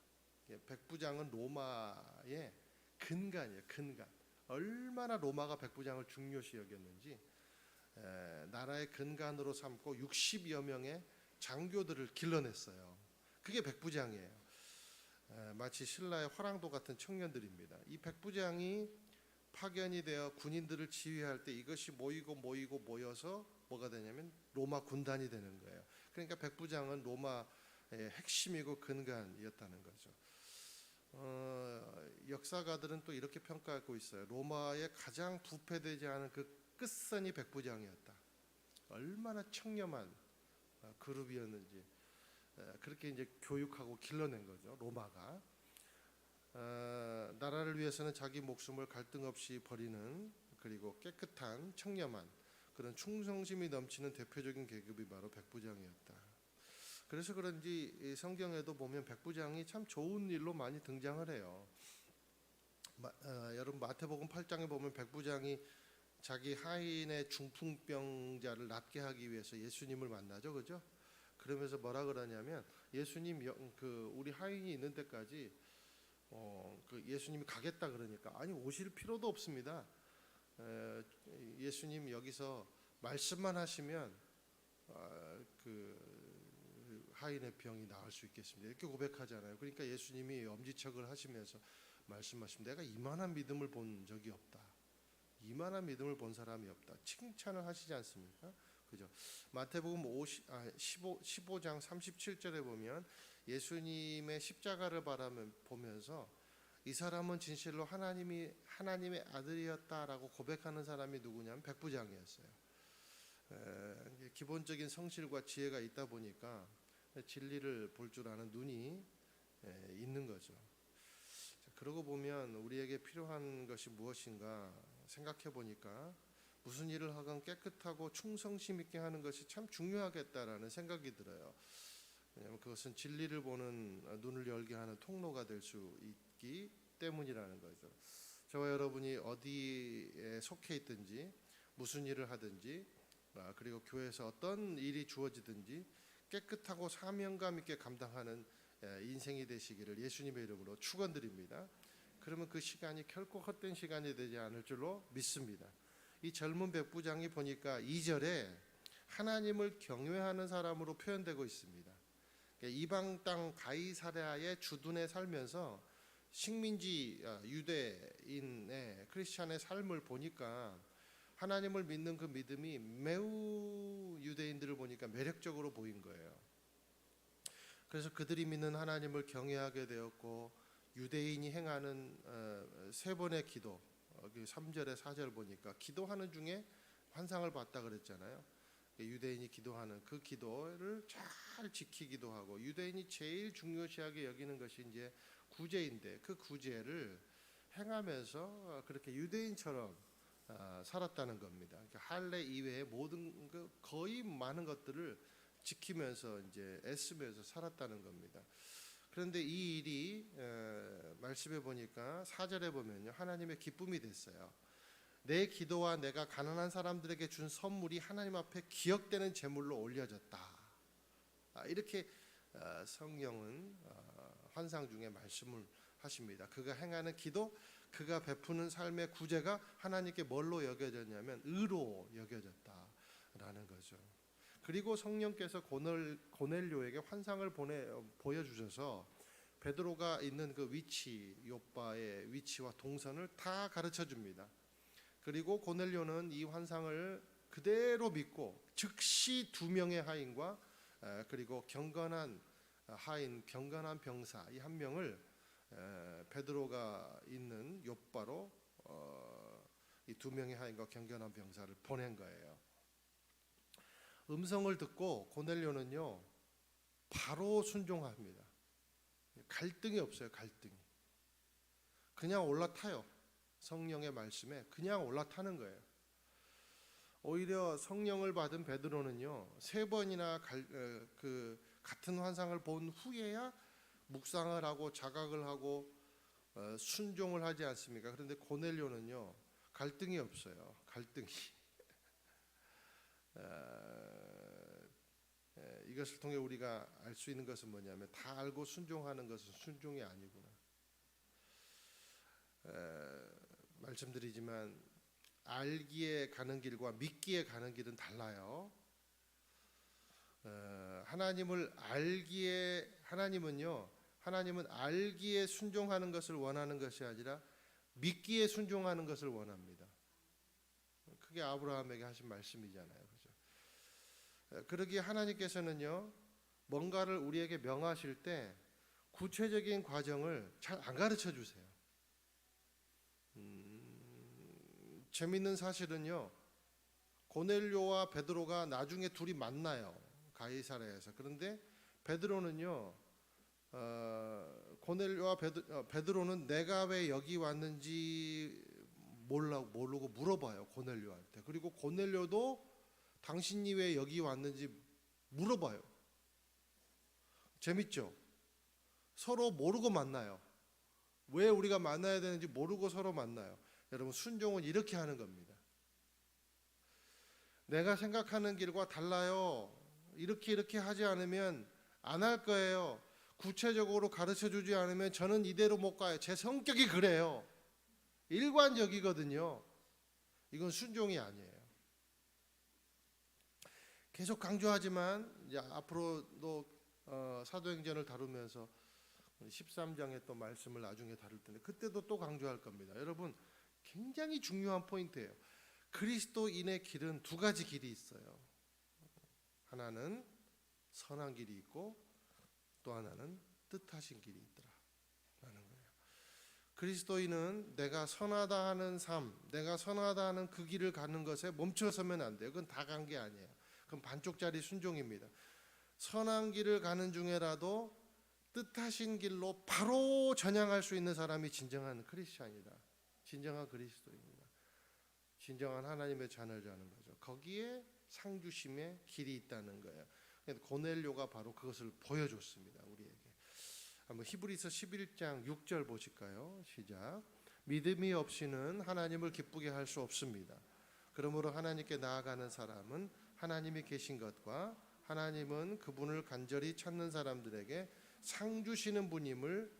백부장은 로마의 근간이에요. 근간. 얼마나 로마가 백부장을 중요시 여겼는지 나라의 근간으로 삼고 60여 명의 장교들을 길러냈어요. 그게 백부장이에요. 마치 신라의 화랑도 같은 청년들입니다. 이 백부장이 파견이 되어 군인들을 지휘할 때 이것이 모여서 뭐가 되냐면 로마 군단이 되는 거예요. 그러니까 백부장은 로마의 핵심이고 근간이었다는 거죠. 역사가들은 또 이렇게 평가하고 있어요. 로마의 가장 부패되지 않은 그 끝선이 백부장이었다. 얼마나 청렴한 그룹이었는지 그렇게 이제 교육하고 길러낸 거죠. 로마가 나라를 위해서는 자기 목숨을 갈등 없이 버리는 그리고 깨끗한 청렴한 그런 충성심이 넘치는 대표적인 계급이 바로 백부장이었다. 그래서 그런지 성경에도 보면 백부장이 참 좋은 일로 많이 등장을 해요. 여러분 마태복음 8장에 보면 백부장이 자기 하인의 중풍병자를 낫게 하기 위해서 예수님을 만나죠, 그죠? 그러면서 뭐라 그러냐면 예수님 그 우리 하인이 있는 데까지 그 예수님이 가겠다 그러니까 아니 오실 필요도 없습니다. 예수님 여기서 말씀만 하시면 그 하인의 병이 나을 수 있겠습니다. 이렇게 고백하잖아요. 그러니까 예수님이 엄지척을 하시면서 말씀하시면 내가 이만한 믿음을 본 적이 없다. 이만한 믿음을 본 사람이 없다. 칭찬을 하시지 않습니까? 그죠? 마태복음 15장 37절에 보면 예수님의 십자가를 보면서 이 사람은 진실로 하나님의 아들이었다라고 고백하는 사람이 누구냐면 백부장이었어요. 기본적인 성실과 지혜가 있다 보니까 진리를 볼 줄 아는 눈이 있는 거죠. 그러고 보면 우리에게 필요한 것이 무엇인가 생각해 보니까 무슨 일을 하건 깨끗하고 충성심 있게 하는 것이 참 중요하겠다라는 생각이 들어요. 왜냐하면 그것은 진리를 보는 눈을 열게 하는 통로가 될 수 있기 때문이라는 거죠. 저와 여러분이 어디에 속해 있든지 무슨 일을 하든지 그리고 교회에서 어떤 일이 주어지든지 깨끗하고 사명감 있게 감당하는 인생이 되시기를 예수님의 이름으로 축원드립니다. 그러면 그 시간이 결코 헛된 시간이 되지 않을 줄로 믿습니다. 이 젊은 백부장이 보니까 2절에 하나님을 경외하는 사람으로 표현되고 있습니다. 이방 땅 가이사랴의 주둔에 살면서 식민지 유대인의 크리스찬의 삶을 보니까 하나님을 믿는 그 믿음이 매우 유대인들을 보니까 매력적으로 보인 거예요. 그래서 그들이 믿는 하나님을 경외하게 되었고 유대인이 행하는 세 번의 기도 3절에 4절 보니까 기도하는 중에 환상을 봤다 그랬잖아요. 유대인이 기도하는 그 기도를 잘 지키기도 하고 유대인이 제일 중요시하게 여기는 것이 이제 구제인데 그 구제를 행하면서 그렇게 유대인처럼 살았다는 겁니다. 그러니까 할례 이외의 모든 거의 많은 것들을 지키면서 이제 애쓰면서 살았다는 겁니다. 그런데 이 일이 말씀해 보니까 4절에 보면요 하나님의 기쁨이 됐어요. 내 기도와 내가 가난한 사람들에게 준 선물이 하나님 앞에 기억되는 제물로 올려졌다. 이렇게 성경은 환상 중에 말씀을 하십니다. 그가 행하는 기도, 그가 베푸는 삶의 구제가 하나님께 뭘로 여겨졌냐면 의로 여겨졌다라는 거죠. 그리고 성령께서 고넬료에게 환상을 보여주셔서 베드로가 있는 그 위치, 요빠의 위치와 동선을 다 가르쳐 줍니다. 그리고 고넬료는 이 환상을 그대로 믿고 즉시 두 명의 하인과 그리고 경건한 하인, 경건한 병사 이 한 명을 베드로가 있는 욥바로 이 두 명의 하인과 경건한 병사를 보낸 거예요. 음성을 듣고 고넬료는요 바로 순종합니다. 갈등이 없어요. 갈등이 그냥 올라타요. 성령의 말씀에 그냥 올라타는 거예요. 오히려 성령을 받은 베드로는요 3번이나 같은 환상을 본 후에야 묵상을 하고 자각을 하고 순종을 하지 않습니까? 그런데 고넬료는요 갈등이 없어요. 갈등이 이것을 통해 우리가 알 수 있는 것은 뭐냐면 다 알고 순종하는 것은 순종이 아니구나. 말씀드리지만 알기에 가는 길과 믿기에 가는 길은 달라요. 하나님은 알기에 순종하는 것을 원하는 것이 아니라 믿기에 순종하는 것을 원합니다. 그게 아브라함에게 하신 말씀이잖아요. 그죠? 그러기에 하나님께서는요 뭔가를 우리에게 명하실 때 구체적인 과정을 잘 안 가르쳐 주세요. 재밌는 사실은요 고넬료와 베드로가 나중에 둘이 만나요. 가이사랴에서. 그런데 베드로는요 고넬료와 베드로는 내가 왜 여기 왔는지 모르고 물어봐요. 고넬료한테. 그리고 고넬료도 당신이 왜 여기 왔는지 물어봐요. 재밌죠? 서로 모르고 만나요. 왜 우리가 만나야 되는지 모르고 서로 만나요. 여러분 순종은 이렇게 하는 겁니다. 내가 생각하는 길과 달라요. 이렇게 하지 않으면 안 할 거예요. 구체적으로 가르쳐 주지 않으면 저는 이대로 못 가요. 제 성격이 그래요. 일관적이거든요. 이건 순종이 아니에요. 계속 강조하지만 이제 앞으로도 사도행전을 다루면서 13장의 또 말씀을 나중에 다룰 텐데 그때도 또 강조할 겁니다. 여러분 굉장히 중요한 포인트예요. 그리스도인의 길은 두 가지 길이 있어요. 하나는 선한 길이 있고 또 하나는 뜻하신 길이 있더라라는 거예요. 그리스도인은 내가 선하다 하는 삶, 내가 선하다 하는 그 길을 가는 것에 멈춰서면 안 돼요. 그건 다 간 게 아니에요. 그건 반쪽짜리 순종입니다. 선한 길을 가는 중에라도 뜻하신 길로 바로 전향할 수 있는 사람이 진정한 크리스찬이다. 진정한 그리스도입니다. 진정한 하나님의 자녀라는 거죠. 거기에 상주심의 길이 있다는 거예요. 고넬료가 바로 그것을 보여줬습니다. 우리에게. 한번 히브리서 11장 6절 보실까요? 시작. 믿음이 없이는 하나님을 기쁘게 할 수 없습니다. 그러므로 하나님께 나아가는 사람은 하나님이 계신 것과 하나님은 그분을 간절히 찾는 사람들에게 상 주시는 분임을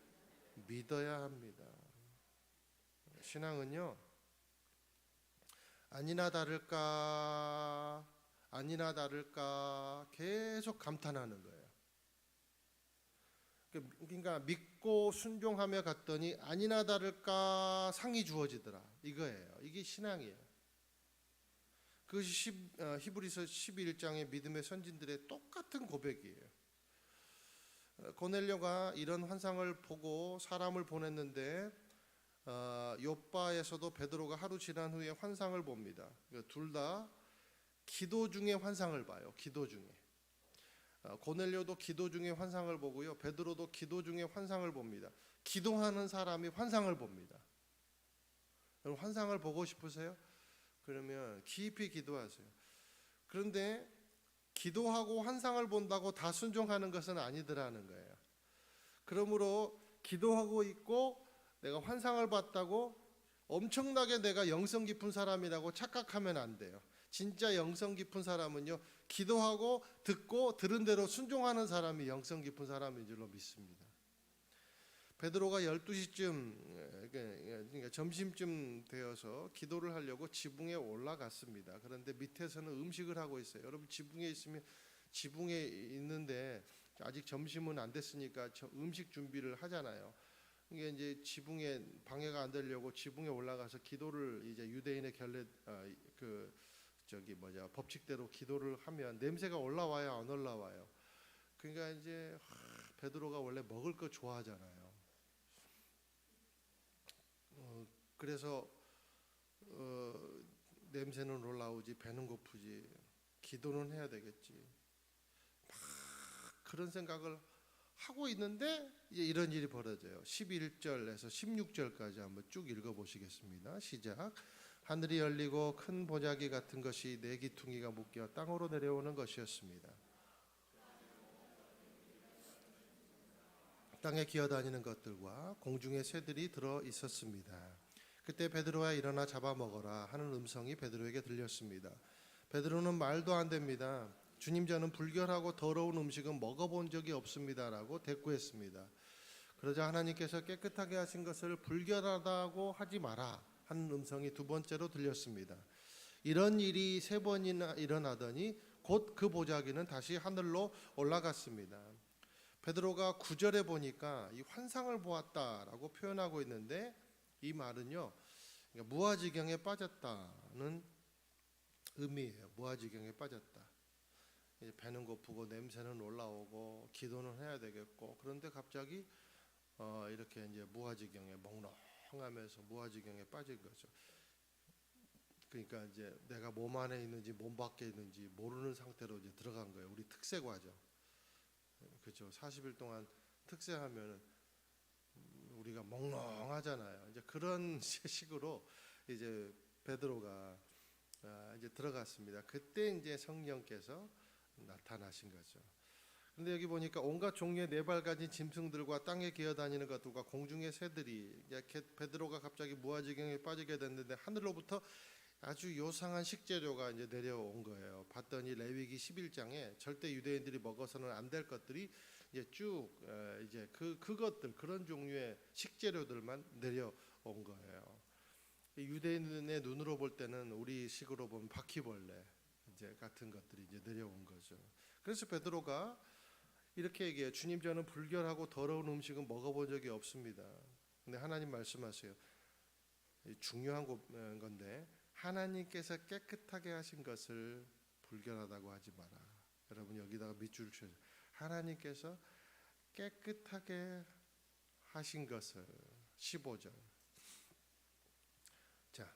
믿어야 합니다. 신앙은요 아니나 다를까 계속 감탄하는 거예요. 그러니까 믿고 순종하며 갔더니 아니나 다를까 상이 주어지더라 이거예요. 이게 신앙이에요. 그것이 히브리서 11장의 믿음의 선진들의 똑같은 고백이에요. 고넬료가 이런 환상을 보고 사람을 보냈는데 욥바에서도 베드로가 하루 지난 후에 환상을 봅니다. 둘 다 기도 중에 환상을 봐요. 기도 중에. 고넬료도 기도 중에 환상을 보고요. 베드로도 기도 중에 환상을 봅니다. 기도하는 사람이 환상을 봅니다. 여러분 환상을 보고 싶으세요? 그러면 깊이 기도하세요. 그런데 기도하고 환상을 본다고 다 순종하는 것은 아니더라는 거예요. 그러므로 기도하고 있고 내가 환상을 봤다고 엄청나게 내가 영성 깊은 사람이라고 착각하면 안 돼요. 진짜 영성 깊은 사람은요 기도하고 듣고 들은 대로 순종하는 사람이 영성 깊은 사람인 줄로 믿습니다. 베드로가 12시쯤 그러니까 점심쯤 되어서 기도를 하려고 지붕에 올라갔습니다. 그런데 밑에서는 음식을 하고 있어요. 여러분 지붕에 있는데 아직 점심은 안 됐으니까 음식 준비를 하잖아요. 이게 이제 지붕에 방해가 안 되려고 지붕에 올라가서 기도를 이제 유대인의 결례 그 저기 뭐냐 법칙대로 기도를 하면 냄새가 올라와요, 안 올라와요? 그러니까 이제 베드로가 원래 먹을 거 좋아하잖아요. 그래서 냄새는 올라오지 배는 고프지 기도는 해야 되겠지 막 그런 생각을 하고 있는데 이제 이런 일이 벌어져요. 11절에서 16절까지 한번 쭉 읽어보시겠습니다. 시작. 하늘이 열리고 큰 보자기 같은 것이 네 기퉁이가 묶여 땅으로 내려오는 것이었습니다. 땅에 기어다니는 것들과 공중의 새들이 들어 있었습니다. 그때 베드로야 일어나 잡아먹어라 하는 음성이 베드로에게 들렸습니다. 베드로는 말도 안 됩니다. 주님, 저는 불결하고 더러운 음식은 먹어본 적이 없습니다라고 대꾸했습니다. 그러자 하나님께서 깨끗하게 하신 것을 불결하다고 하지 마라 하는 음성이 두 번째로 들렸습니다. 이런 일이 세 번이나 일어나더니 곧 그 보자기는 다시 하늘로 올라갔습니다. 베드로가 9절에 보니까 이 환상을 보았다라고 표현하고 있는데 이 말은요, 그러니까 무아지경에 빠졌다는 의미예요. 무아지경에 빠졌다. 이제 배는 고프고 냄새는 올라오고 기도는 해야 되겠고 그런데 갑자기 이렇게 이제 무아지경에 몽롱하면서 무아지경에 빠진 거죠. 그러니까 이제 내가 몸 안에 있는지 몸 밖에 있는지 모르는 상태로 이제 들어간 거예요. 우리 특세 과정. 그렇죠. 40일 동안 특세하면은 우리가 몽롱하잖아요. 이제 그런 식으로 이제 베드로가 이제 들어갔습니다. 그때 이제 성령께서 나타나신 거죠. 그런데 여기 보니까 온갖 종류의 네 발 가진 짐승들과 땅에 기어다니는 것들과 공중의 새들이 이렇게 베드로가 갑자기 무아지경에 빠지게 됐는데 하늘로부터 아주 요상한 식재료가 이제 내려온 거예요. 봤더니 레위기 11장에 절대 유대인들이 먹어서는 안 될 것들이 이제 쭉 이제 그것들 그런 종류의 식재료들만 내려온 거예요. 유대인의 눈으로 볼 때는 우리 식으로 보면 바퀴벌레 이제 같은 것들이 이제 내려온 거죠. 그래서 베드로가 이렇게 얘기해요. 주님, 저는 불결하고 더러운 음식은 먹어본 적이 없습니다. 근데 하나님 말씀하세요. 중요한 건데 하나님께서 깨끗하게 하신 것을 불결하다고 하지 마라. 여러분 여기다가 밑줄을 쳐요. 하나님께서 깨끗하게 하신 것을 15절. 자,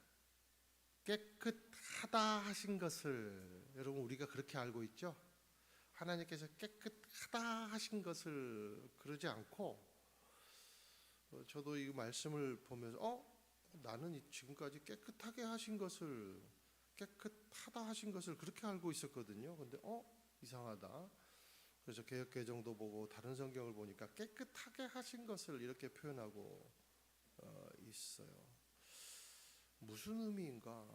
깨끗하다 하신 것을 여러분 우리가 그렇게 알고 있죠? 하나님께서 깨끗하다 하신 것을 그러지 않고 저도 이 말씀을 보면서 나는 지금까지 깨끗하게 하신 것을 깨끗하다 하신 것을 그렇게 알고 있었거든요. 근데 이상하다. 그래서 개역개정도 보고 다른 성경을 보니까 깨끗하게 하신 것을 이렇게 표현하고 있어요. 무슨 의미인가?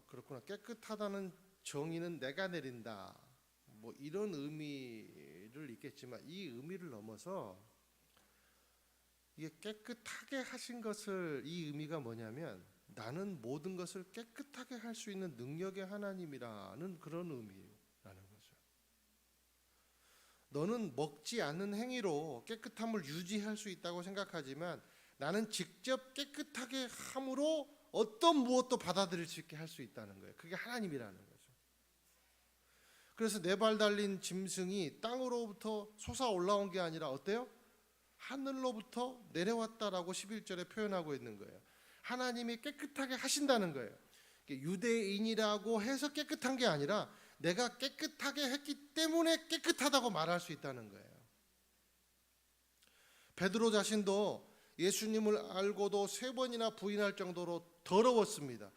그렇구나. 깨끗하다는 정의는 내가 내린다. 뭐 이런 의미를 있겠지만 이 의미를 넘어서 이게 깨끗하게 하신 것을 이 의미가 뭐냐면 나는 모든 것을 깨끗하게 할 수 있는 능력의 하나님이라는 그런 의미라는 거죠. 너는 먹지 않는 행위로 깨끗함을 유지할 수 있다고 생각하지만 나는 직접 깨끗하게 함으로 어떤 무엇도 받아들일 수 있게 할 수 있다는 거예요. 그게 하나님이라는 거죠. 그래서 네 발 달린 짐승이 땅으로부터 솟아 올라온 게 아니라 어때요? 하늘로부터 내려왔다라고 11절에 표현하고 있는 거예요. 하나님이 깨끗하게 하신다는 거예요. 유대인이라고 해서 깨끗한 게 아니라 내가 깨끗하게 했기 때문에 깨끗하다고 말할 수 있다는 거예요. 베드로 자신도 예수님을 알고도 3번이나 부인할 정도로 더러웠습니다.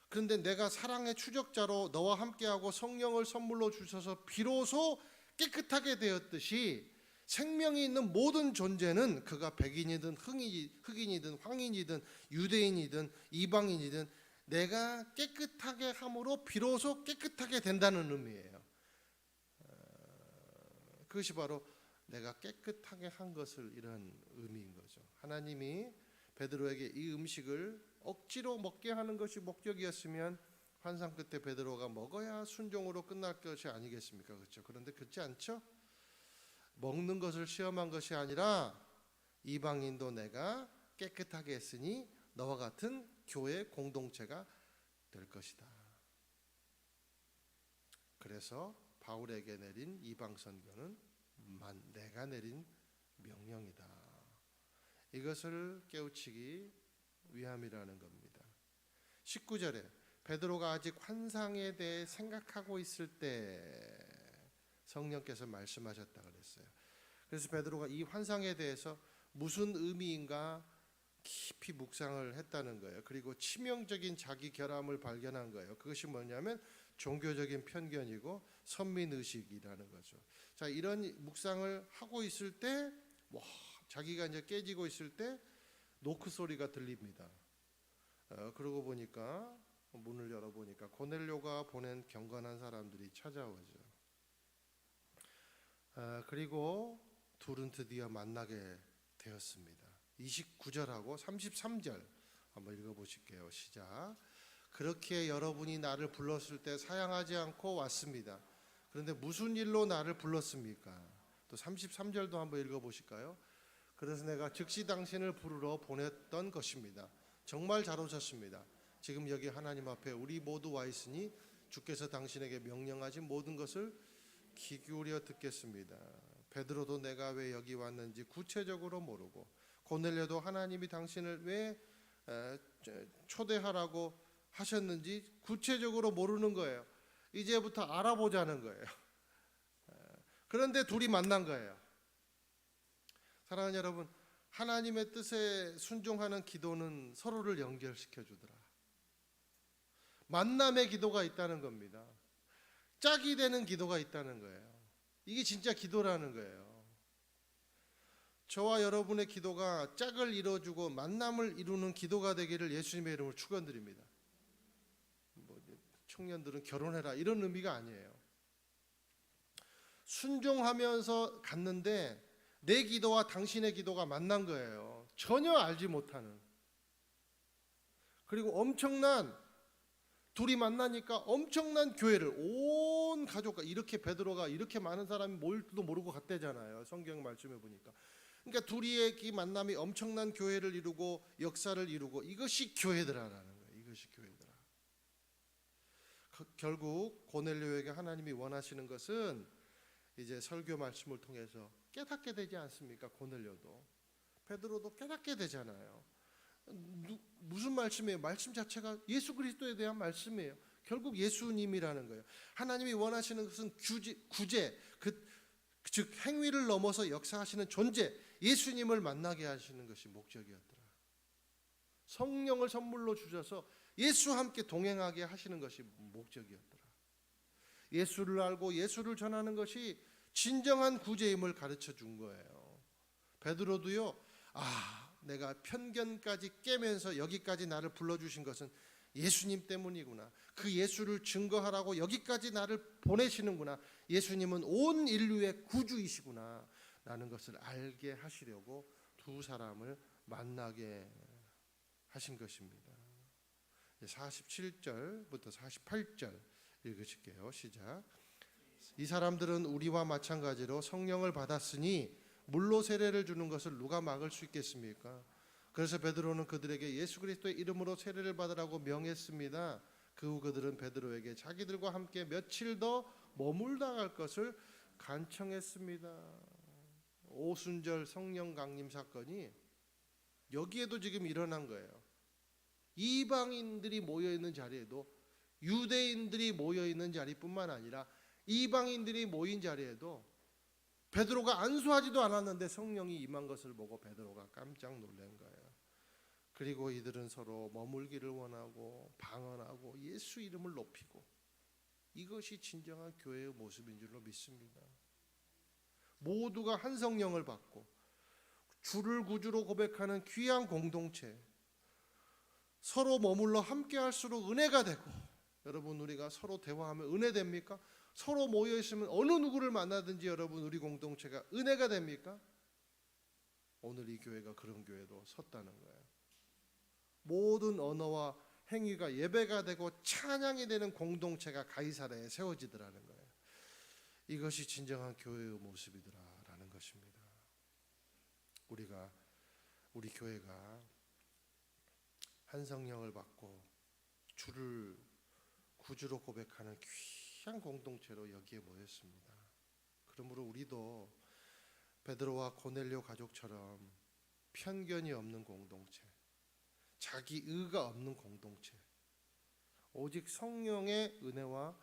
그런데 내가 사랑의 추적자로 너와 함께하고 성령을 선물로 주셔서 비로소 깨끗하게 되었듯이 생명이 있는 모든 존재는 그가 백인이든 흑인이든 황인이든 유대인이든 이방인이든 내가 깨끗하게 함으로 비로소 깨끗하게 된다는 의미예요. 그것이 바로 내가 깨끗하게 한 것을 이런 의미인 거죠. 하나님이 베드로에게 이 음식을 억지로 먹게 하는 것이 목적이었으면 환상 끝에 베드로가 먹어야 순종으로 끝날 것이 아니겠습니까? 그렇죠? 그런데 그렇지 않죠? 먹는 것을 시험한 것이 아니라 이방인도 내가 깨끗하게 했으니 너와 같은 교회 공동체가 될 것이다. 그래서 바울에게 내린 이방 선교는 내가 내린 명령이다. 이것을 깨우치기 위함이라는 겁니다. 19절에 베드로가 아직 환상에 대해 생각하고 있을 때 성령께서 말씀하셨다 그랬어요. 그래서 베드로가 이 환상에 대해서 무슨 의미인가 깊이 묵상을 했다는 거예요. 그리고 치명적인 자기 결함을 발견한 거예요. 그것이 뭐냐면 종교적인 편견이고 선민의식이라는 거죠. 자, 이런 묵상을 하고 있을 때 자기가 이제 깨지고 있을 때 노크 소리가 들립니다. 그러고 보니까 문을 열어보니까 고넬료가 보낸 경건한 사람들이 찾아오죠. 그리고 둘은 드디어 만나게 되었습니다. 29절하고 33절 한번 읽어보실게요. 시작. 그렇게 여러분이 나를 불렀을 때 사양하지 않고 왔습니다. 그런데 무슨 일로 나를 불렀습니까? 또 33절도 한번 읽어보실까요? 그래서 내가 즉시 당신을 부르러 보냈던 것입니다. 정말 잘 오셨습니다. 지금 여기 하나님 앞에 우리 모두 와 있으니 주께서 당신에게 명령하신 모든 것을 귀 기울여 듣겠습니다. 베드로도 내가 왜 여기 왔는지 구체적으로 모르고 고넬료도 하나님이 당신을 왜 초대하라고 하셨는지 구체적으로 모르는 거예요. 이제부터 알아보자는 거예요. 그런데 둘이 만난 거예요. 사랑하는 여러분, 하나님의 뜻에 순종하는 기도는 서로를 연결시켜 주더라. 만남의 기도가 있다는 겁니다. 짝이 되는 기도가 있다는 거예요. 이게 진짜 기도라는 거예요. 저와 여러분의 기도가 짝을 이루어주고 만남을 이루는 기도가 되기를 예수님의 이름으로 축원드립니다. 청년들은 결혼해라 이런 의미가 아니에요. 순종하면서 갔는데 내 기도와 당신의 기도가 만난 거예요. 전혀 알지 못하는. 그리고 둘이 만나니까 엄청난 교회를 온 가족과 이렇게 베드로가 이렇게 많은 사람이 모일 줄도 모르고 갔대잖아요. 성경 말씀에 보니까. 그러니까 둘이의 이 만남이 엄청난 교회를 이루고 역사를 이루고 이것이 교회더라라는 거예요. 이것이 교회더라. 결국 고넬료에게 하나님이 원하시는 것은 이제 설교 말씀을 통해서 깨닫게 되지 않습니까? 고넬료도 베드로도 깨닫게 되잖아요. 무슨 말씀이에요? 말씀 자체가 예수 그리스도에 대한 말씀이에요. 결국 예수님이라는 거예요. 하나님이 원하시는 것은 구제, 즉 행위를 넘어서 역사하시는 존재, 예수님을 만나게 하시는 것이 목적이었더라. 성령을 선물로 주셔서 예수와 함께 동행하게 하시는 것이 목적이었더라. 예수를 알고 예수를 전하는 것이 진정한 구제임을 가르쳐 준 거예요. 베드로도요. 내가 편견까지 깨면서 여기까지 나를 불러주신 것은 예수님 때문이구나. 그 예수를 증거하라고 여기까지 나를 보내시는구나. 예수님은 온 인류의 구주이시구나 라는 것을 알게 하시려고 두 사람을 만나게 하신 것입니다. 47절부터 48절 읽으실게요. 시작. 이 사람들은 우리와 마찬가지로 성령을 받았으니 물로 세례를 주는 것을 누가 막을 수 있겠습니까? 그래서 베드로는 그들에게 예수 그리스도의 이름으로 세례를 받으라고 명했습니다. 그 후 그들은 베드로에게 자기들과 함께 며칠 더 머물다 갈 것을 간청했습니다. 오순절 성령 강림 사건이 여기에도 지금 일어난 거예요. 이방인들이 모여 있는 자리에도 유대인들이 모여 있는 자리뿐만 아니라 이방인들이 모인 자리에도 베드로가 안수하지도 않았는데 성령이 임한 것을 보고 베드로가 깜짝 놀란 거예요. 그리고 이들은 서로 머물기를 원하고 방언하고 예수 이름을 높이고 이것이 진정한 교회의 모습인 줄로 믿습니다. 모두가 한 성령을 받고 주를 구주로 고백하는 귀한 공동체, 서로 머물러 함께 할수록 은혜가 되고, 여러분 우리가 서로 대화하면 은혜 됩니까? 서로 모여 있으면 어느 누구를 만나든지 여러분 우리 공동체가 은혜가 됩니까? 오늘 이 교회가 그런 교회로 섰다는 거예요. 모든 언어와 행위가 예배가 되고 찬양이 되는 공동체가 가이사랴에 세워지더라는 거예요. 이것이 진정한 교회의 모습이더라라는 우리 교회가 한 성령을 받고 주를 구주로 고백하는 귀한 공동체로 여기에 모였습니다. 그러므로 우리도 베드로와 고넬료 가족처럼 편견이 없는 공동체, 자기 의가 없는 공동체, 오직 성령의 은혜와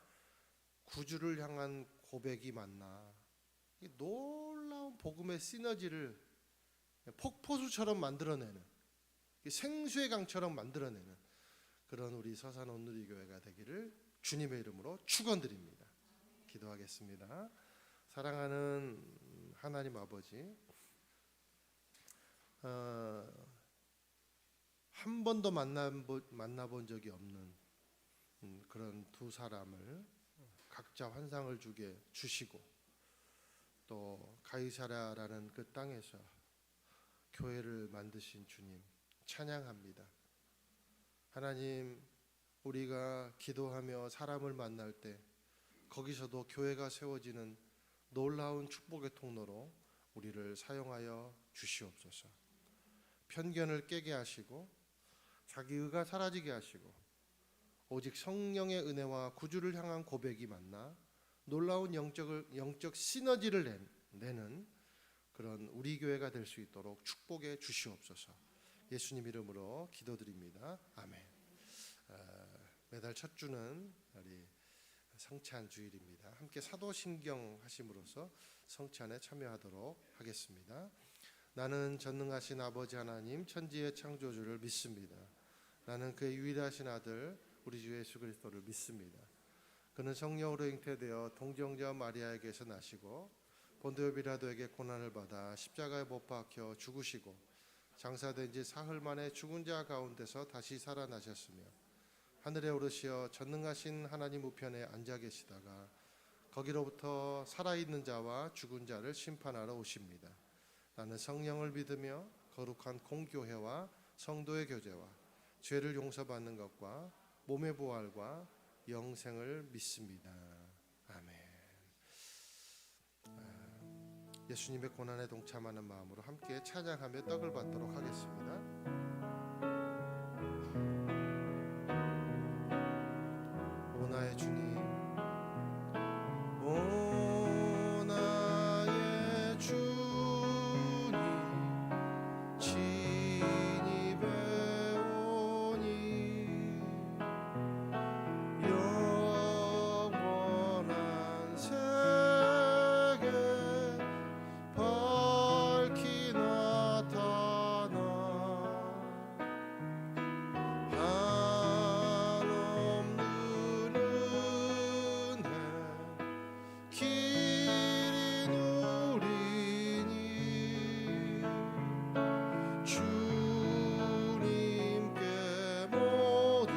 구주를 향한 고백이 만나 이 놀라운 복음의 시너지를 폭포수처럼 만들어내는, 생수의 강처럼 만들어내는 그런 우리 서산 온누리교회가 되기를 주님의 이름으로 축원드립니다. 기도하겠습니다. 사랑하는 하나님 아버지, 한 번도 만나본 적이 없는 그런 두 사람을 각자 환상을 주시고 또 가이사랴라는 그 땅에서 교회를 만드신 주님 찬양합니다. 하나님, 우리가 기도하며 사람을 만날 때 거기서도 교회가 세워지는 놀라운 축복의 통로로 우리를 사용하여 주시옵소서. 편견을 깨게 하시고 자기 의가 사라지게 하시고 오직 성령의 은혜와 구주를 향한 고백이 만나 놀라운 영적 시너지를 내는 그런 우리 교회가 될 수 있도록 축복해 주시옵소서. 예수님 이름으로 기도드립니다. 아멘. 매달 첫 주는 우리 성찬 주일입니다. 함께 사도신경 하심으로써 성찬에 참여하도록 하겠습니다. 나는 전능하신 아버지 하나님 천지의 창조주를 믿습니다. 나는 그의 유일하신 아들 우리 주 예수 그리스도를 믿습니다. 그는 성령으로 잉태되어 동정자 마리아에게서 나시고 본디오 빌라도에게 고난을 받아 십자가에 못 박혀 죽으시고 장사된 지 사흘 만에 죽은 자 가운데서 다시 살아나셨으며 하늘에 오르시어 전능하신 하나님 우편에 앉아 계시다가 거기로부터 살아있는 자와 죽은 자를 심판하러 오십니다. 나는 성령을 믿으며 거룩한 공교회와 성도의 교제와 죄를 용서받는 것과 몸의 부활과 영생을 믿습니다. 아멘. 예수님의 고난에 동참하는 마음으로 함께 찬양하며 떡을 받도록 하겠습니다. 오 나의 주님, 오 나의 주님, 친히 배우니 영원한 세계 밝히 나타나 한없는 은혜 길이 누리니 주님께 모든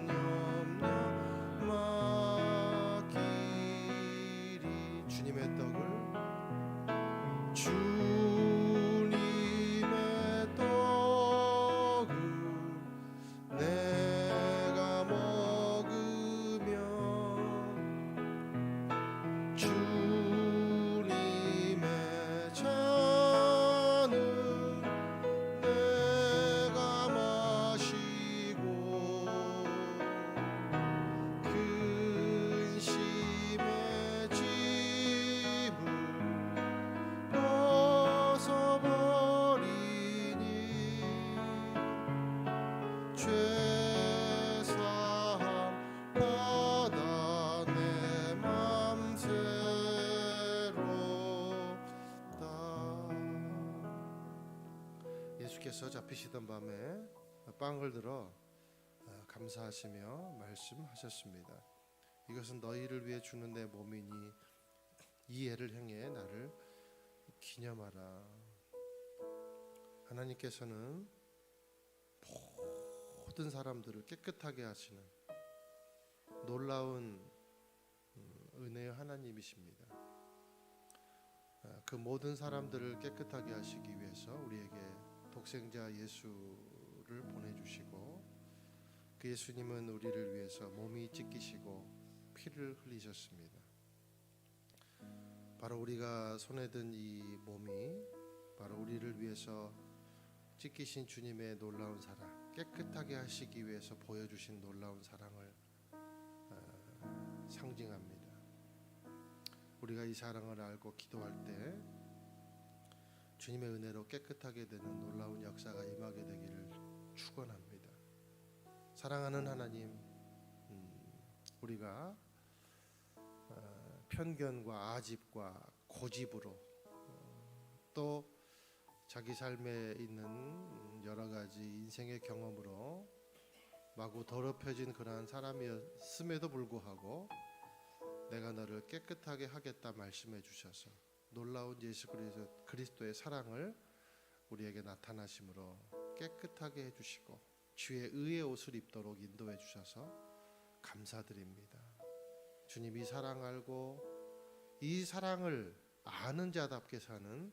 염려 맡기리. 주님의 떡을 내가 먹으며 주님의 잔을 내가 마시고 근심의 짐을 벗어버리니 죄사함 받아 내 맘 새롭다. 예수께서 잡히시던 밤에 빵을 들어 감사하시며 말씀하셨습니다. 이것은 너희를 위해 주는 내 몸이니 이 애를 행해 나를 기념하라. 하나님께서는 모든 사람들을 깨끗하게 하시는 놀라운 은혜의 하나님이십니다. 그 모든 사람들을 깨끗하게 하시기 위해서 우리에게 독생자 예수를 보내주시고 그 예수님은 우리를 위해서 몸이 찢기시고 피를 흘리셨습니다. 바로 우리가 손에 든 이 몸이 바로 우리를 위해서 찢기신 주님의 놀라운 사랑, 깨끗하게 하시기 위해서 보여주신 놀라운 사랑을 상징합니다. 우리가 이 사랑을 알고 기도할 때 주님의 은혜로 깨끗하게 되는 놀라운 역사가 임하게 되기를 축원합니다. 사랑하는 하나님, 우리가 편견과 아집과 고집으로 또 자기 삶에 있는 여러 가지 인생의 경험으로 마구 더럽혀진 그러한 사람이었음에도 불구하고 내가 너를 깨끗하게 하겠다 말씀해 주셔서 놀라운 예수 그리스도의 사랑을 우리에게 나타나심으로 깨끗하게 해주시고 주의 의의 옷을 입도록 인도해 주셔서 감사드립니다. 주님, 이 사랑 알고 이 사랑을 아는 자답게 사는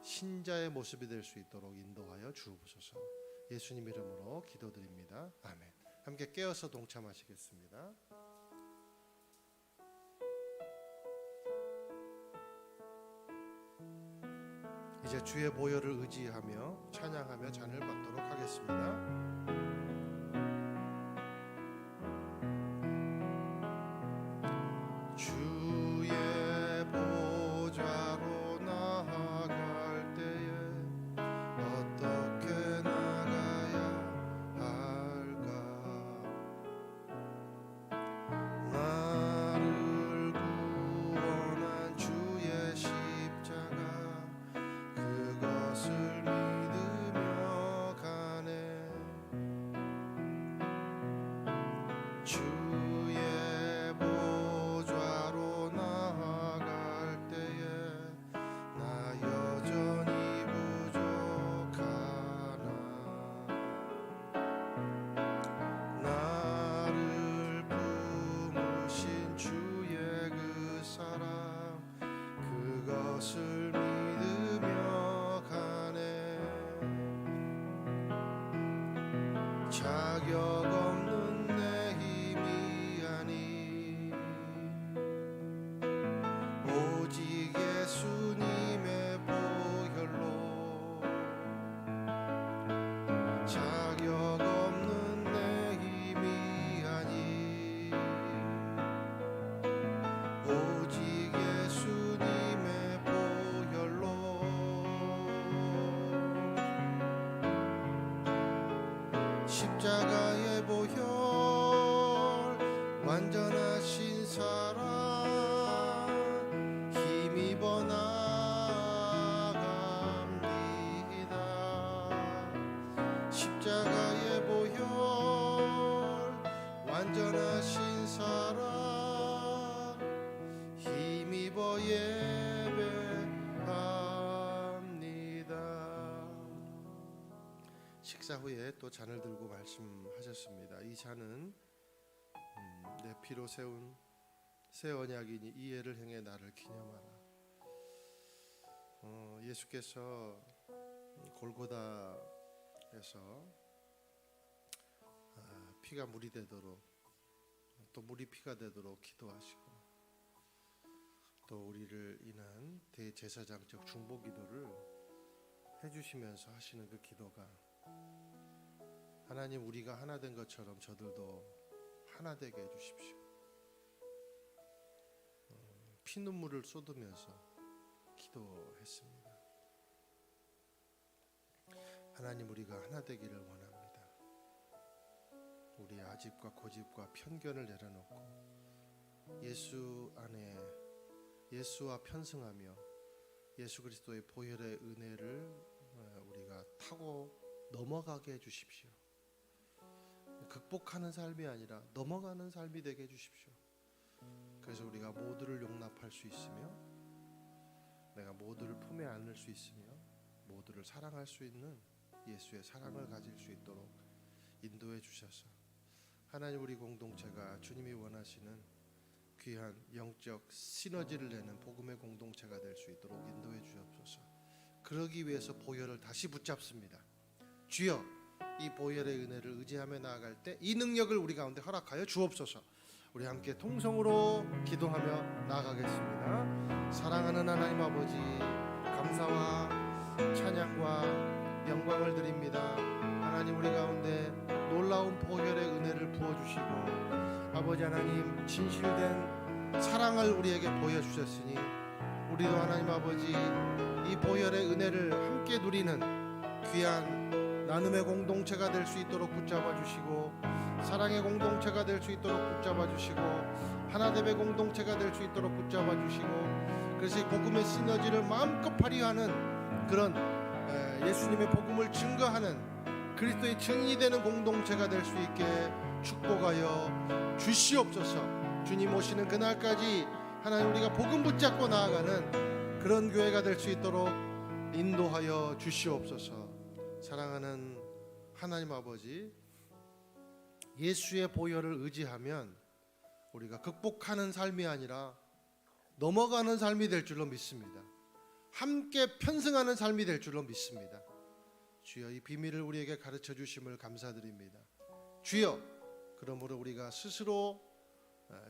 신자의 모습이 될 수 있도록 인도하여 주옵소서. 예수님 이름으로 기도드립니다. 아멘. 함께 깨어서 동참하시겠습니다. 이제 주의 보혈을 의지하며 찬양하며 잔을 받도록 하겠습니다. 주의 보좌로 나아갈 때에 어떻게 나가야 할까? 나를 구원한 주의 십자가 그것을 믿으며 가네. 주의 보좌로 나아갈 때에 나 여전히 부족하나. 나를 품으신 주의 그 사랑 그것을 믿으며 가네. 자격 없는 내 힘이 아니 오직 예수님의 보혈로. 자격 없는 내 힘이 아니 오직 예수님의 보혈로. 십자가의 보혈 완전하신 사랑 힘입어 나갑니다. 십자가의 보혈 완전하신 사랑 힘입어 예배합니다. 식사 후에 또 잔을 들고 말씀하셨습니다. 이 잔은 내 피로 세운 새 언약이니 이 예를 행해 나를 기념하라. 예수께서 골고다에서 피가 물이 되도록 또 물이 피가 되도록 기도하시고 또 우리를 인한 대제사장적 중보 기도를 해주시면서 하시는 그 기도가 하나님, 우리가 하나 된 것처럼 저들도 하나 되게 해주십시오. 피눈물을 쏟으면서 기도했습니다. 하나님, 우리가 하나 되기를 원합니다. 우리의 아집과 고집과 편견을 내려놓고 예수 안에 예수와 편승하며 예수 그리스도의 보혈의 은혜를 우리가 타고 넘어가게 해주십시오. 극복하는 삶이 아니라 넘어가는 삶이 되게 해주십시오. 그래서 우리가 모두를 용납할 수 있으며 내가 모두를 품에 안을 수 있으며 모두를 사랑할 수 있는 예수의 사랑을 가질 수 있도록 인도해 주셔서 하나님, 우리 공동체가 주님이 원하시는 귀한 영적 시너지를 내는 복음의 공동체가 될 수 있도록 인도해 주옵소서. 그러기 위해서 보혈을 다시 붙잡습니다. 주여, 이 보혈의 은혜를 의지하며 나아갈 때 이 능력을 우리 가운데 허락하여 주옵소서. 우리 함께 통성으로 기도하며 나아가겠습니다. 사랑하는 하나님 아버지, 감사와 찬양과 영광을 드립니다. 하나님, 우리 가운데 놀라운 보혈의 은혜를 부어주시고 아버지 하나님, 진실된 사랑을 우리에게 보여주셨으니 우리도 하나님 아버지 이 보혈의 은혜를 함께 누리는 귀한 나눔의 공동체가 될 수 있도록 붙잡아 주시고, 사랑의 공동체가 될 수 있도록 붙잡아 주시고, 하나됨의 공동체가 될 수 있도록 붙잡아 주시고, 그래서 이 복음의 시너지를 마음껏 발휘하는 그런 예수님의 복음을 증거하는 그리스도의 증인이 되는 공동체가 될 수 있게 축복하여 주시옵소서. 주님 오시는 그날까지 하나님, 우리가 복음 붙잡고 나아가는 그런 교회가 될 수 있도록 인도하여 주시옵소서. 사랑하는 하나님 아버지, 예수의 보혈을 의지하면 우리가 극복하는 삶이 아니라 넘어가는 삶이 될 줄로 믿습니다. 함께 편승하는 삶이 될 줄로 믿습니다. 주여, 이 비밀을 우리에게 가르쳐 주심을 감사드립니다. 주여, 그러므로 우리가 스스로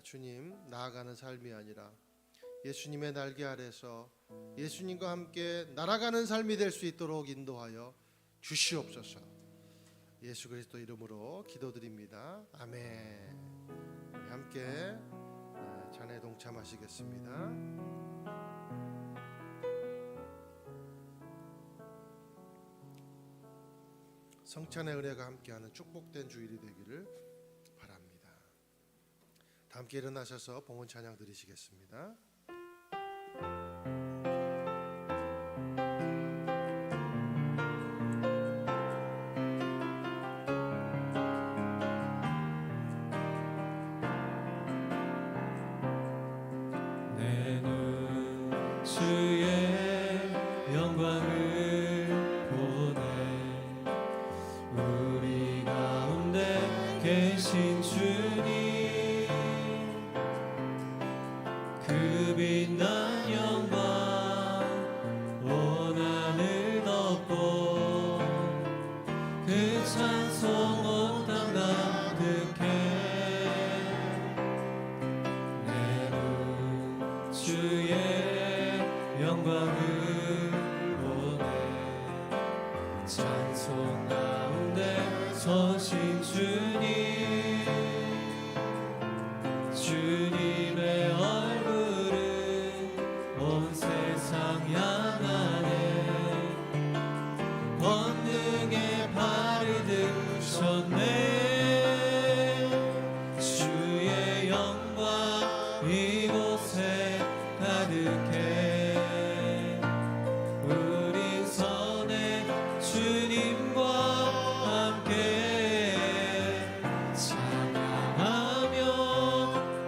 주님 나아가는 삶이 아니라 예수님의 날개 아래서 예수님과 함께 날아가는 삶이 될 수 있도록 인도하여 주시옵소서. 예수 그리스도 이름으로 기도드립니다. 아멘. 우리 함께 찬양에 동참하시겠습니다. 성찬의 은혜가 함께하는 축복된 주일이 되기를 바랍니다. 다 함께 일어나셔서 봉헌 찬양 드리시겠습니다. 내 눈 주의 영광을 보네. 우리 가운데 계신 주님, 그 빛난 영광 온 하늘 덮고 그 찬송 온 땅 가득해. 내 눈 주의 영광을 보네. 찬송 가운데 서신 주님, 주님의 얼굴은 온 세상 향하네. 권능의 발을 드셨네. 주의 영광 이곳에 가득해. 우린 선해 주님과 함께 찬양하며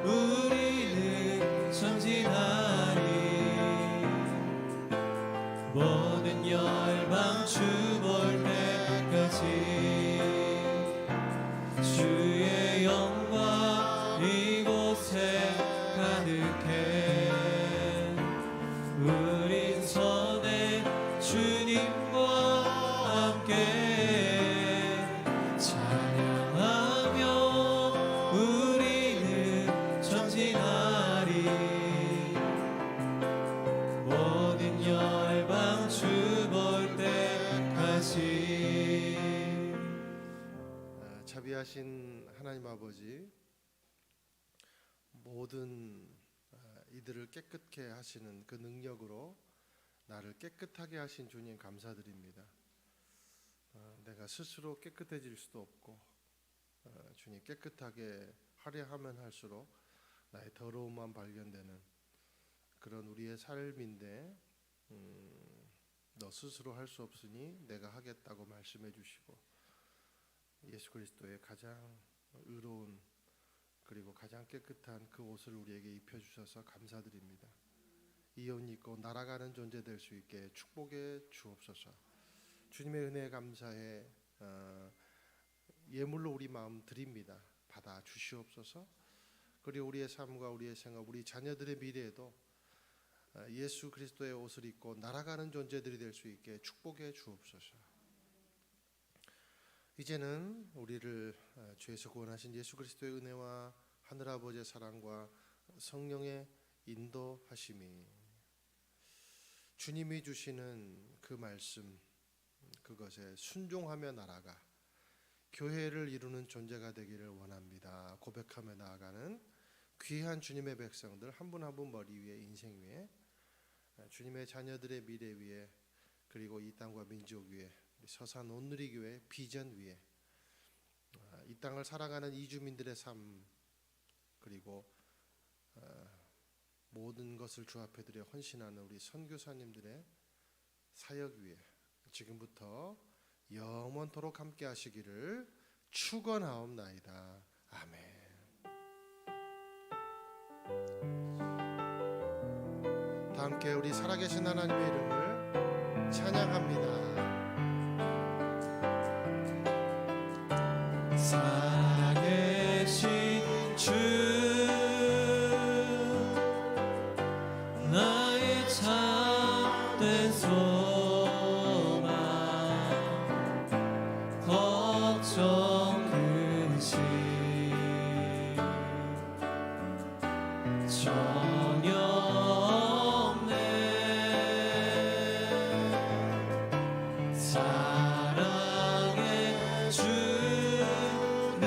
우리는 전진하리. 모든 열방 주 볼 때까지 주의 영광 이곳에 가득해. 우린 선해 주님과 함께 찬양하며 우리는 전진하리. 모든 열방 주 볼 때까지. 자비하신 하나님 아버지, 모든 이들을 깨끗게 하시는 그 능력으로 나를 깨끗하게 하신 주님 감사드립니다. 내가 스스로 깨끗해질 수도 없고 주님 깨끗하게 하려 하면 할수록 나의 더러움만 발견되는 그런 우리의 삶인데, 너 스스로 할 수 없으니 내가 하겠다고 말씀해 주시고 예수 그리스도의 가장 의로운 그리고 가장 깨끗한 그 옷을 우리에게 입혀주셔서 감사드립니다. 이 옷 입고 날아가는 존재 될 수 있게 축복해 주옵소서. 주님의 은혜에 감사해 예물로 우리 마음 드립니다. 받아 주시옵소서. 그리고 우리의 삶과 우리의 생각, 우리 자녀들의 미래에도 예수 그리스도의 옷을 입고 날아가는 존재들이 될 수 있게 축복해 주옵소서. 이제는 우리를 죄에서 구원하신 예수 그리스도의 은혜와 하늘아버지의 사랑과 성령의 인도하심이 주님이 주시는 그 말씀, 그것에 순종하며 나아가 교회를 이루는 존재가 되기를 원합니다. 고백하며 나아가는 귀한 주님의 백성들 한 분 한 분 머리 위에, 인생 위에, 주님의 자녀들의 미래 위에, 그리고 이 땅과 민족 위에, 우리 서산 온누리교회 비전 위에, 이 땅을 살아가는 이주민들의 삶, 그리고 모든 것을 주 앞에 드려 헌신하는 우리 선교사님들의 사역 위에 지금부터 영원토록 함께 하시기를 축원하옵나이다. 아멘. 다 함께 우리 살아계신 하나님의 이름을 찬양합니다. 살아계신 주 나의 참된 소망 걱정 근심 전혀 없네. 사랑의 주 내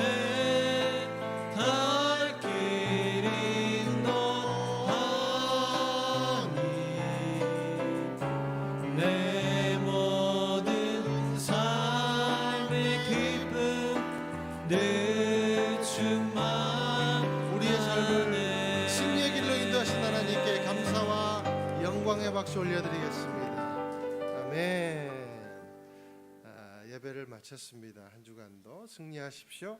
갈 길이 너하니 내 모든 삶의 기쁨 내 주만 우리의 삶을 승리의 길로 인도하신 하나님께 감사와 영광의 박수 올려드리겠습니다. 아멘. 예배를 마쳤습니다. 한 주간도 승리하십시오.